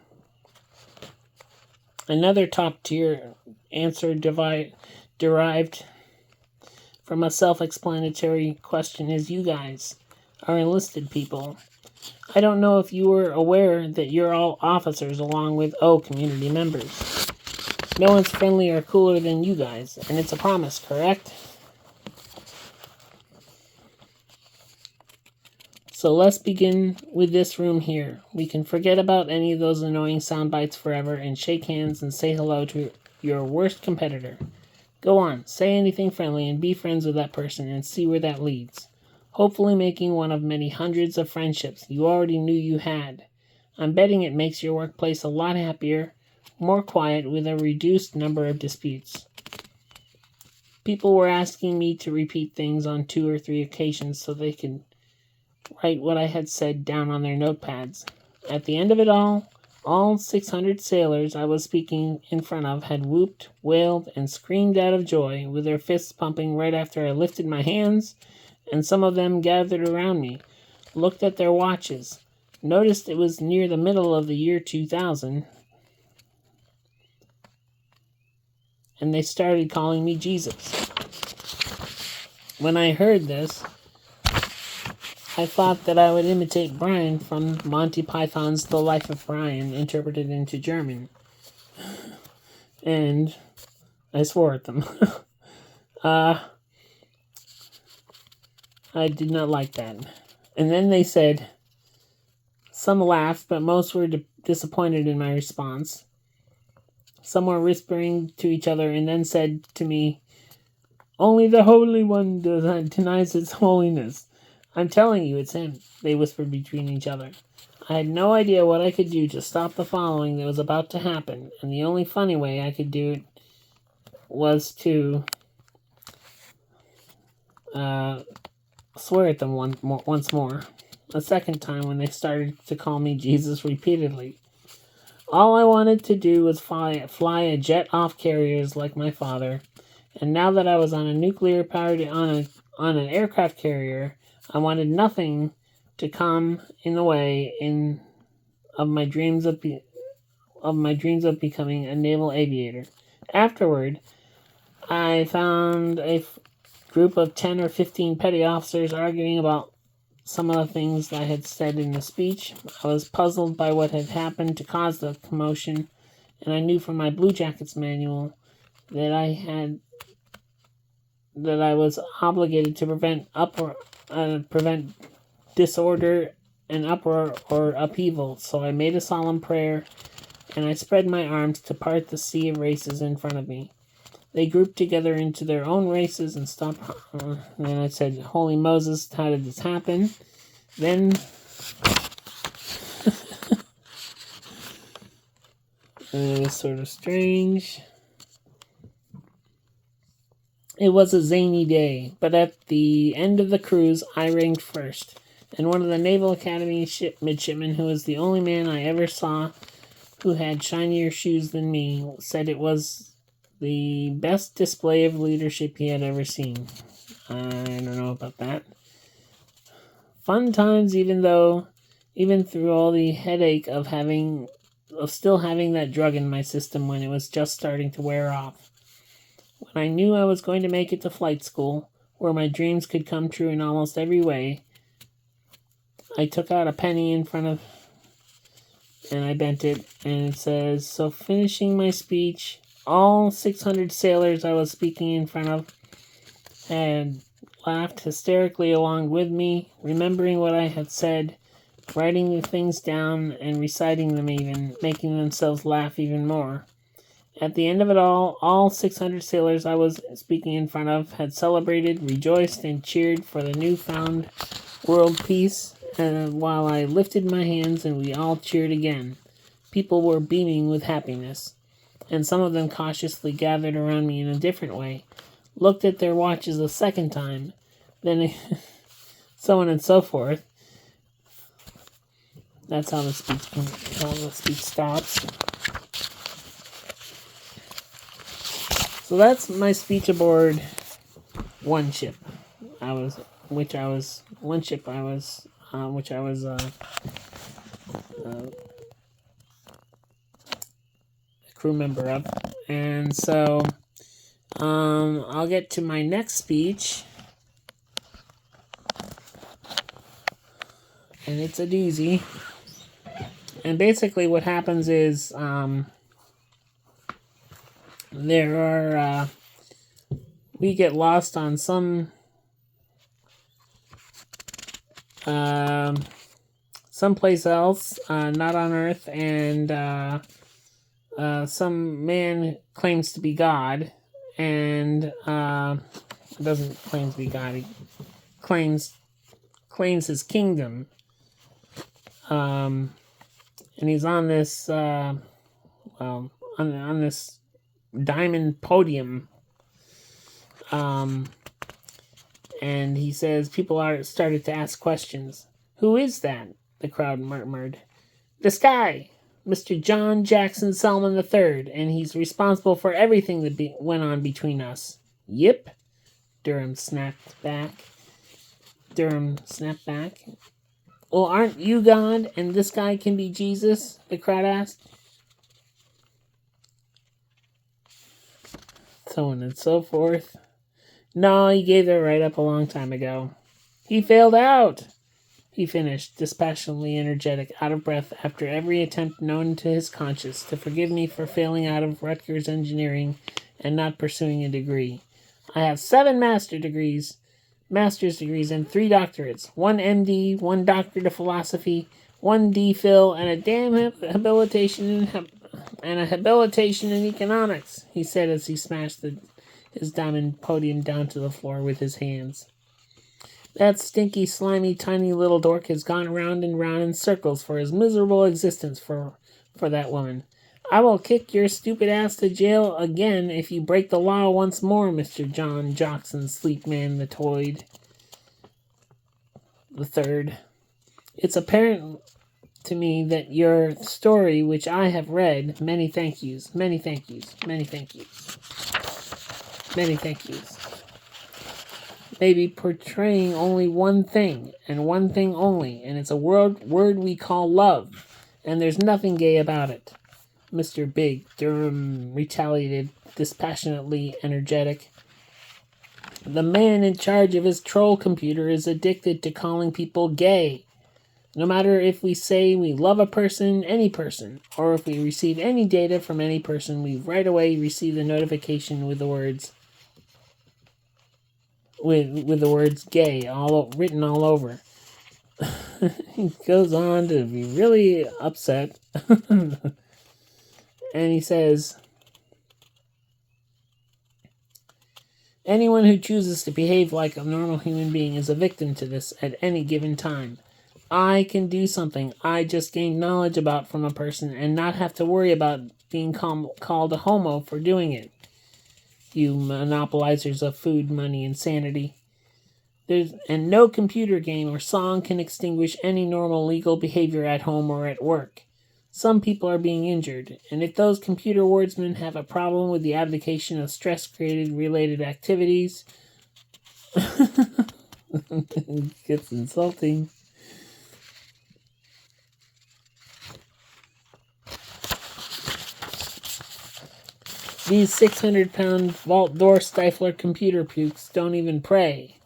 Another top-tier answer derived from a self-explanatory question is you guys are enlisted people. I don't know if you were aware that you're all officers along with community members. No one's friendlier or cooler than you guys, and it's a promise, correct? So let's begin with this room here. We can forget about any of those annoying sound bites forever and shake hands and say hello to your worst competitor. Go on, say anything friendly and be friends with that person and see where that leads. Hopefully making one of many hundreds of friendships you already knew you had. I'm betting it makes your workplace a lot happier, more quiet, with a reduced number of disputes. People were asking me to repeat things on 2 or 3 occasions so they could write what I had said down on their notepads. At the end of it all 600 sailors I was speaking in front of had whooped, wailed, and screamed out of joy, with their fists pumping right after I lifted my hands, and some of them gathered around me, looked at their watches, noticed it was near the middle of the year 2000, and they started calling me Jesus. When I heard this, I thought that I would imitate Brian from Monty Python's The Life of Brian, interpreted into German. And I swore at them. I did not like that. And then they said, some laughed, but most were disappointed in my response. Some were whispering to each other and then said to me, only the Holy One denies his holiness. I'm telling you, it's him, they whispered between each other. I had no idea what I could do to stop the following that was about to happen, and the only funny way I could do it was to swear at them once more. A second time when they started to call me Jesus repeatedly. All I wanted to do was fly a jet off carriers like my father, and now that I was on a nuclear-powered on an aircraft carrier, I wanted nothing to come in the way of my dreams of becoming a naval aviator. Afterward, I found a group of 10 or 15 petty officers arguing about some of the things I had said in the speech. I was puzzled by what had happened to cause the commotion, and I knew from my Blue Jackets manual that I was obligated to prevent disorder and uproar or upheaval. So I made a solemn prayer, and I spread my arms to part the sea of races in front of me. They grouped together into their own races and stopped. And then I said, Holy Moses, how did this happen? Then it was sort of strange. It was a zany day, but at the end of the cruise, I ranked first, and one of the Naval Academy midshipmen, who was the only man I ever saw who had shinier shoes than me, said it was the best display of leadership he had ever seen. I don't know about that. Fun times, even through all the headache of still having that drug in my system when it was just starting to wear off. When I knew I was going to make it to flight school, where my dreams could come true in almost every way, I took out a penny in front of, and I bent it, and it says, so finishing my speech, all 600 sailors I was speaking in front of had laughed hysterically along with me, remembering what I had said, writing the things down and reciting them even, making themselves laugh even more. At the end of it all 600 sailors I was speaking in front of had celebrated, rejoiced, and cheered for the newfound world peace, and while I lifted my hands and we all cheered again, people were beaming with happiness, and some of them cautiously gathered around me in a different way, looked at their watches a second time, then so on and so forth. That's how the speech stops. So that's my speech aboard one ship. Which I was a crew member of, and so I'll get to my next speech, and it's a doozy. And basically, what happens is we get lost on someplace else, not on Earth, and some man claims to be God, and doesn't claim to be God. He claims his kingdom, and he's on this on this diamond podium, and he says people started to ask questions. Who is that? The crowd murmured. This guy, Mr. John Jackson Selman III, and he's responsible for everything that went on between us. Yep, Durham snapped back. Well, aren't you God, and this guy can be Jesus? The crowd asked. So on and so forth. No, he gave their right up a long time ago. He failed out, he finished, dispassionately energetic, out of breath after every attempt known to his conscience to forgive me for failing out of Rutgers engineering and not pursuing a degree. I have 7 master's degrees, and 3 doctorates, 1 MD, 1 doctorate of philosophy, 1 DPhil, and a damn habilitation in economics, he said as he smashed his diamond podium down to the floor with his hands. That stinky, slimy, tiny little dork has gone round and round in circles for his miserable existence for that woman. I will kick your stupid ass to jail again if you break the law once more, Mr. John Jackson Sleepman the Toid the Third. It's apparent to me that your story, which I have read, many thank yous, may be portraying only one thing, and one thing only, and it's a word we call love, and there's nothing gay about it. Mr. Big Durham retaliated, dispassionately energetic. The man in charge of his troll computer is addicted to calling people gay. No matter if we say we love a person, any person, or if we receive any data from any person, we right away receive the notification with the words with the words gay written all over. He goes on to be really upset. And he says, anyone who chooses to behave like a normal human being is a victim to this at any given time. I can do something I just gained knowledge about from a person and not have to worry about being called a homo for doing it. You monopolizers of food, money, and sanity. And no computer game or song can extinguish any normal legal behavior at home or at work. Some people are being injured, and if those computer wordsmen have a problem with the abdication of stress-created related activities, it gets insulting. These 600-pound vault door stifler computer pukes don't even pray.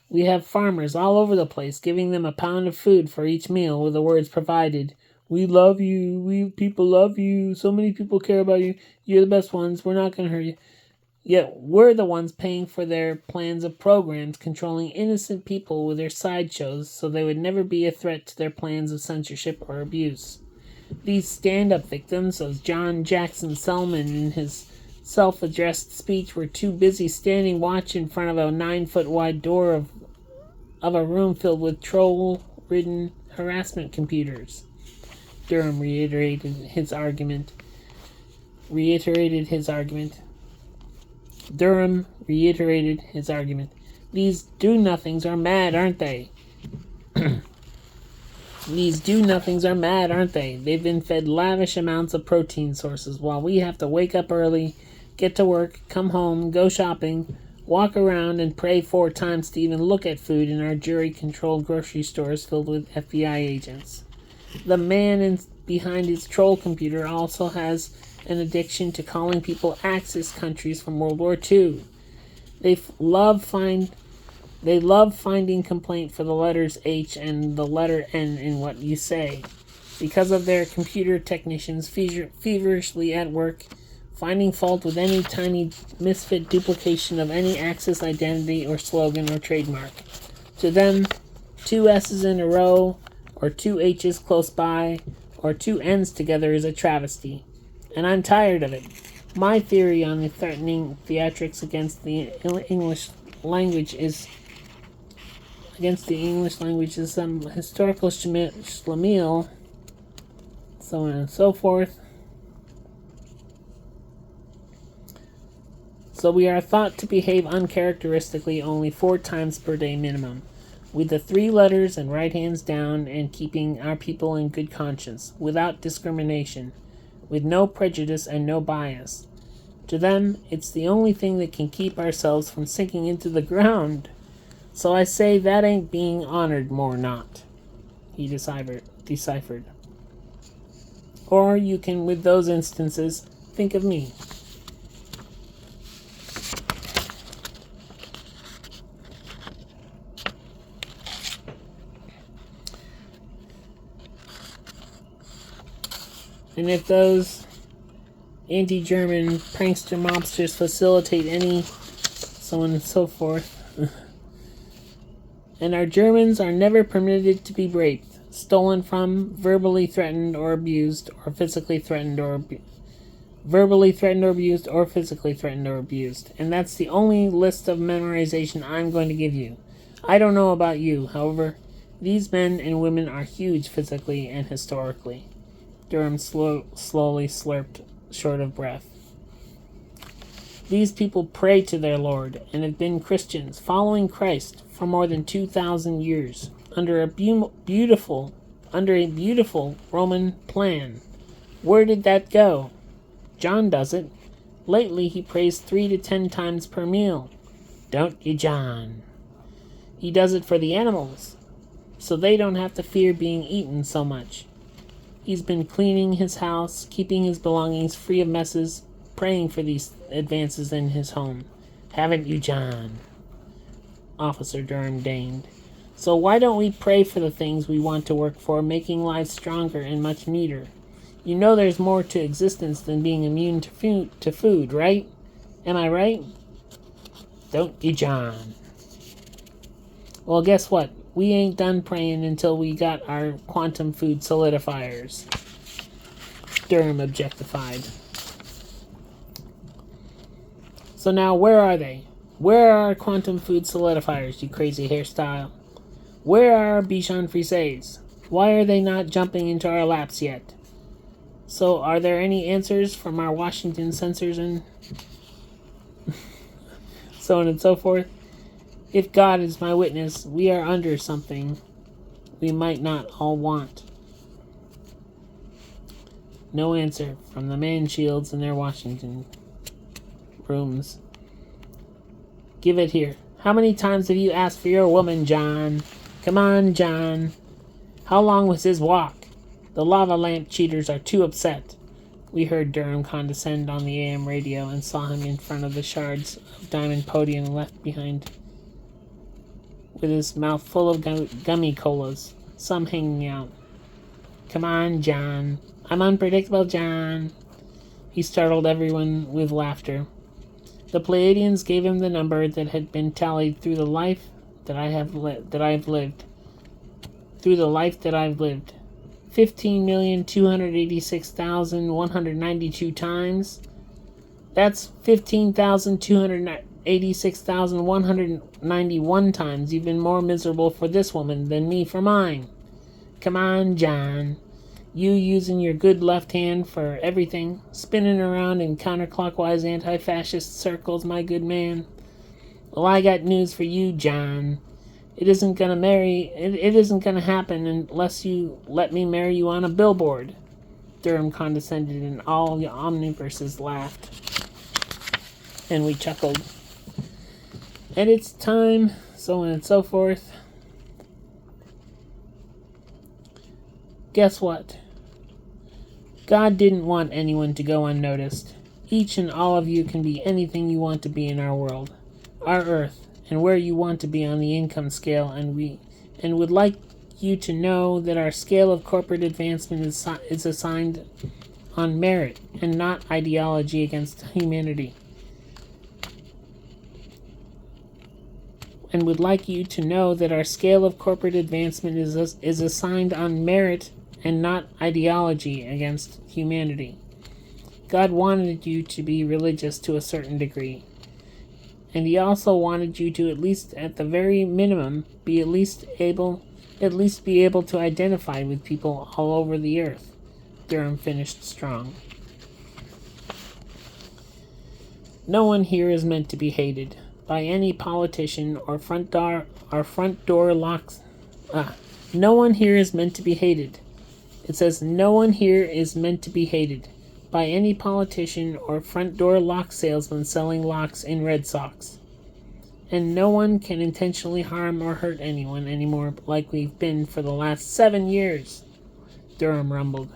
We have farmers all over the place giving them a pound of food for each meal with the words provided. We love you. People love you. So many people care about you. You're the best ones. We're not going to hurt you. Yet we're the ones paying for their plans of programs, controlling innocent people with their sideshows so they would never be a threat to their plans of censorship or abuse. These stand-up victims, as John Jackson Selman in his self-addressed speech, were too busy standing watch in front of a 9-foot-wide door of a room filled with troll-ridden harassment computers. Durham reiterated his argument. These do-nothings are mad, aren't they? They've been fed lavish amounts of protein sources while we have to wake up early, get to work, come home, go shopping, walk around, and pray 4 times to even look at food in our jury-controlled grocery stores filled with FBI agents. The man behind his troll computer also has an addiction to calling people Axis countries from World War II. They love finding complaint for the letters H and the letter N in what you say. Because of their computer technicians feverishly at work, finding fault with any tiny misfit duplication of any Axis identity or slogan or trademark. To them, 2 S's in a row, or 2 H's close by, or 2 N's together is a travesty. And I'm tired of it. My theory on the threatening theatrics against the English language is some historical schlemiel, so on and so forth. So we are thought to behave uncharacteristically only 4 times per day minimum, with the 3 letters and right hands down, and keeping our people in good conscience, without discrimination, with no prejudice and no bias. To them, it's the only thing that can keep ourselves from sinking into the ground. So I say that ain't being honored more not, he deciphered. Or you can, with those instances, think of me. And if those anti-German prankster mobsters facilitate any, so on and so forth. And our Germans are never permitted to be raped, stolen from, verbally threatened or abused, or physically threatened or verbally threatened or abused, or physically threatened or abused. And that's the only list of memorization I'm going to give you. I don't know about you, however, these men and women are huge physically and historically. Durham slowly slurped, short of breath. These people pray to their Lord and have been Christians, following Christ for more than 2,000 years, under a beautiful Roman plan. Where did that go? John does it. Lately he prays 3 to 10 times per meal. Don't you, John? He does it for the animals, so they don't have to fear being eaten so much. He's been cleaning his house, keeping his belongings free of messes, praying for these advances in his home. Haven't you, John? Officer Durham deigned. So why don't we pray for the things we want to work for, making lives stronger and much neater? You know there's more to existence than being immune to food, right? Am I right? Don't you, John? Well, guess what? We ain't done praying until we got our quantum food solidifiers. Durham objectified. So now, where are they? Where are our quantum food solidifiers, you crazy hairstyle? Where are our Bichon Frises? Why are they not jumping into our laps yet? So, are there any answers from our Washington censors and so on and so forth? If God is my witness, we are under something we might not all want. No answer from the man shields in their Washington rooms. Give it here. How many times have you asked for your woman, John? Come on, John. How long was his walk? The lava lamp cheaters are too upset. We heard Durham condescend on the AM radio and saw him in front of the shards of diamond podium left behind, with his mouth full of gummy colas, some hanging out. Come on, John. I'm unpredictable, John. He startled everyone with laughter. The Pleiadians gave him the number that had been tallied through the life that I've lived. 15,286,192 times. That's 15,286,191 times you've been more miserable for this woman than me for mine. Come on, John. You using your good left hand for everything, spinning around in counterclockwise anti-fascist circles, my good man. Well, I got news for you, John. It isn't gonna happen unless you let me marry you on a billboard. Durham condescended and all the omniverses laughed. And we chuckled. And it's time, so on and so forth. Guess what? God didn't want anyone to go unnoticed. Each and all of you can be anything you want to be in our world, our earth, and where you want to be on the income scale, and would like you to know that our scale of corporate advancement is assigned on merit and not ideology against humanity. And would like you to know that our scale of corporate advancement is assigned on merit and not ideology against humanity. God wanted you to be religious to a certain degree. And he also wanted you to, at least at the very minimum, be at least be able to identify with people all over the earth. Durham finished strong. No one here is meant to be hated by any politician or front door locks. No one here is meant to be hated. It says no one here is meant to be hated by any politician or front door lock salesman selling locks in Red Sox. And no one can intentionally harm or hurt anyone anymore like we've been for the last 7 years, Durham rumbled.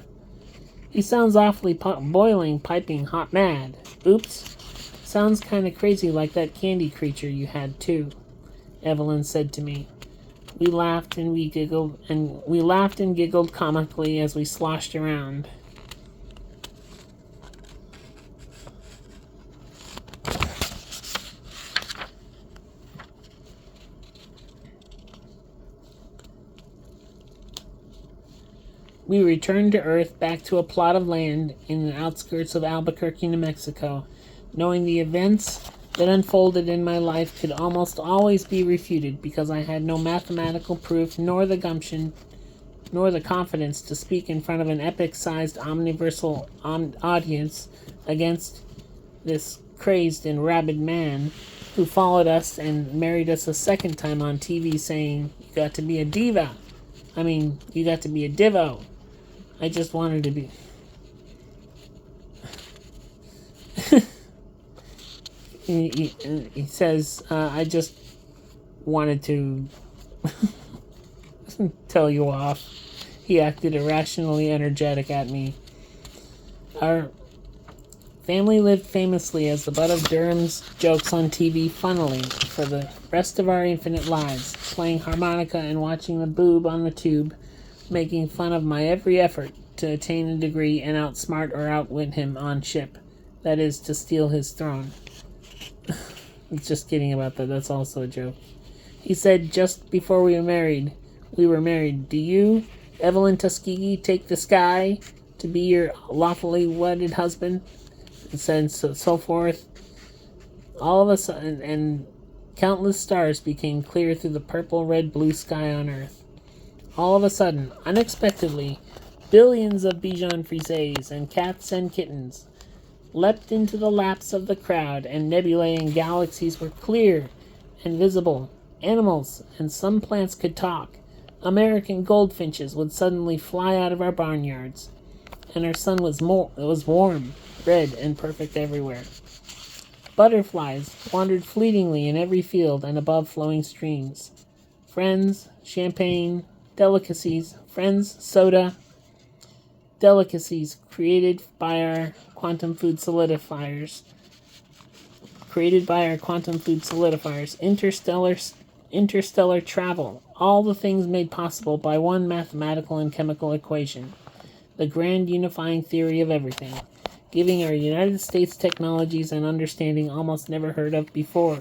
He sounds awfully boiling, piping hot mad. Oops. Sounds kind of crazy like that candy creature you had too, Evelyn said to me. We laughed and giggled comically as we sloshed around. We returned to Earth, back to a plot of land in the outskirts of Albuquerque, New Mexico, knowing the events that unfolded in my life could almost always be refuted because I had no mathematical proof nor the gumption nor the confidence to speak in front of an epic-sized omniversal audience against this crazed and rabid man who followed us and married us a second time on TV saying, "You got to be a diva. You got to be a divo." I just wanted to be... he says, I just wanted to tell you off. He acted irrationally energetic at me. Our family lived famously as the butt of Durham's jokes on TV funnily for the rest of our infinite lives, playing harmonica and watching the boob on the tube, making fun of my every effort to attain a degree and outsmart or outwit him on ship. That is, to steal his throne. Just kidding about that. That's also a joke. He said just before we were married, "Do you, Evelyn Tuskegee, take the sky to be your lawfully wedded husband?" And said so forth. All of a sudden, and countless stars became clear through the purple, red, blue sky on Earth. All of a sudden, unexpectedly, billions of Bichon Frises and cats and kittens leapt into the laps of the crowd, and nebulae and galaxies were clear and visible. Animals and some plants could talk. American goldfinches would suddenly fly out of our barnyards, and our sun was warm, red, and perfect everywhere. Butterflies wandered fleetingly in every field and above flowing streams. Friends, champagne, delicacies, soda, delicacies created by our quantum food solidifiers, interstellar travel, all the things made possible by one mathematical and chemical equation, the grand unifying theory of everything, giving our United States technologies and understanding almost never heard of before.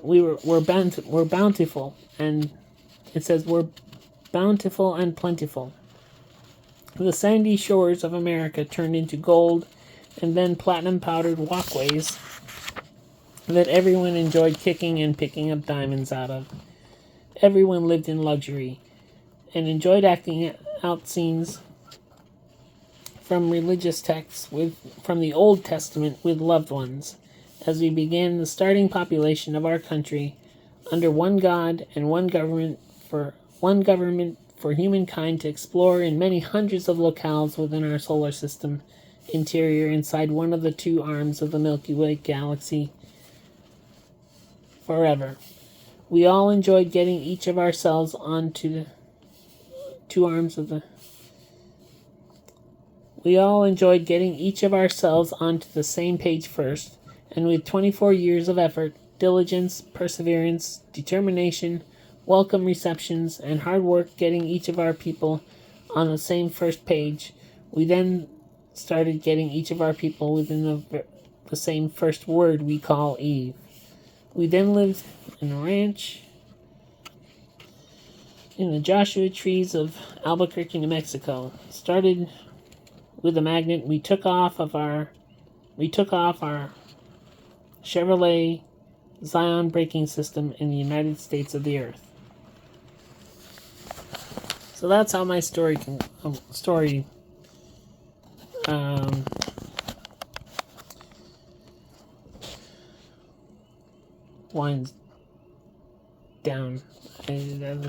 We're bountiful, and it says we're bountiful and plentiful. The sandy shores of America turned into gold and then platinum-powdered walkways that everyone enjoyed kicking and picking up diamonds out of. Everyone lived in luxury and enjoyed acting out scenes from religious texts from the Old Testament with loved ones, as we began the starting population of our country under one God and one government for humankind to explore in many hundreds of locales within our solar system interior inside one of the two arms of the Milky Way galaxy forever. We all enjoyed getting each of ourselves onto the two arms of the... We all enjoyed getting each of ourselves onto the same page first, and with 24 years of effort, diligence, perseverance, determination, welcome receptions, and hard work getting each of our people on the same first page, we then started getting each of our people within the same first word we call Eve. We then lived in a ranch in the Joshua trees of Albuquerque, New Mexico. Started with a magnet. We took off our Chevrolet Zion braking system in the United States of the Earth. So that's how my story winds down. And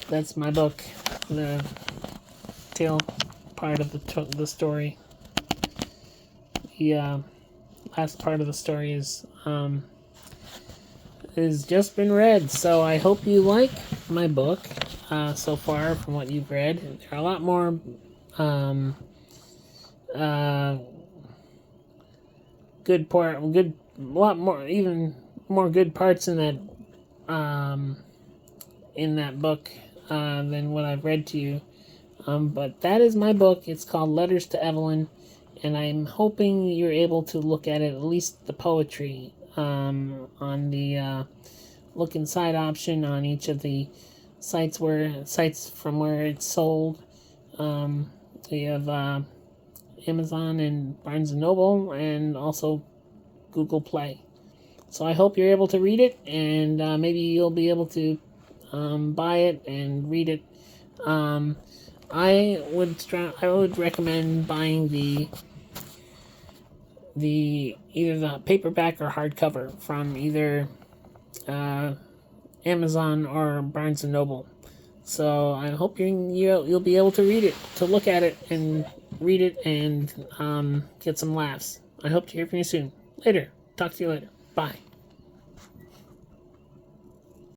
that's my book. The tail part of the story. The last part of the story is just been read. So I hope you like my book so far from what you've read. There are a lot more even more good parts in that book than what I've read to you. But that is my book. It's called Letters to Evelyn, and I'm hoping you're able to look at it, at least the poetry, on the look inside option on each of the sites from where it's sold. We have Amazon and Barnes & Noble, and also Google Play. So I hope you're able to read it, and maybe you'll be able to buy it and read it. I would recommend buying either the paperback or hardcover from either Amazon or Barnes & Noble. So I hope you'll be able to read it, to look at it and read it, and get some laughs. I hope to hear from you soon. Later. Talk to you later. Bye.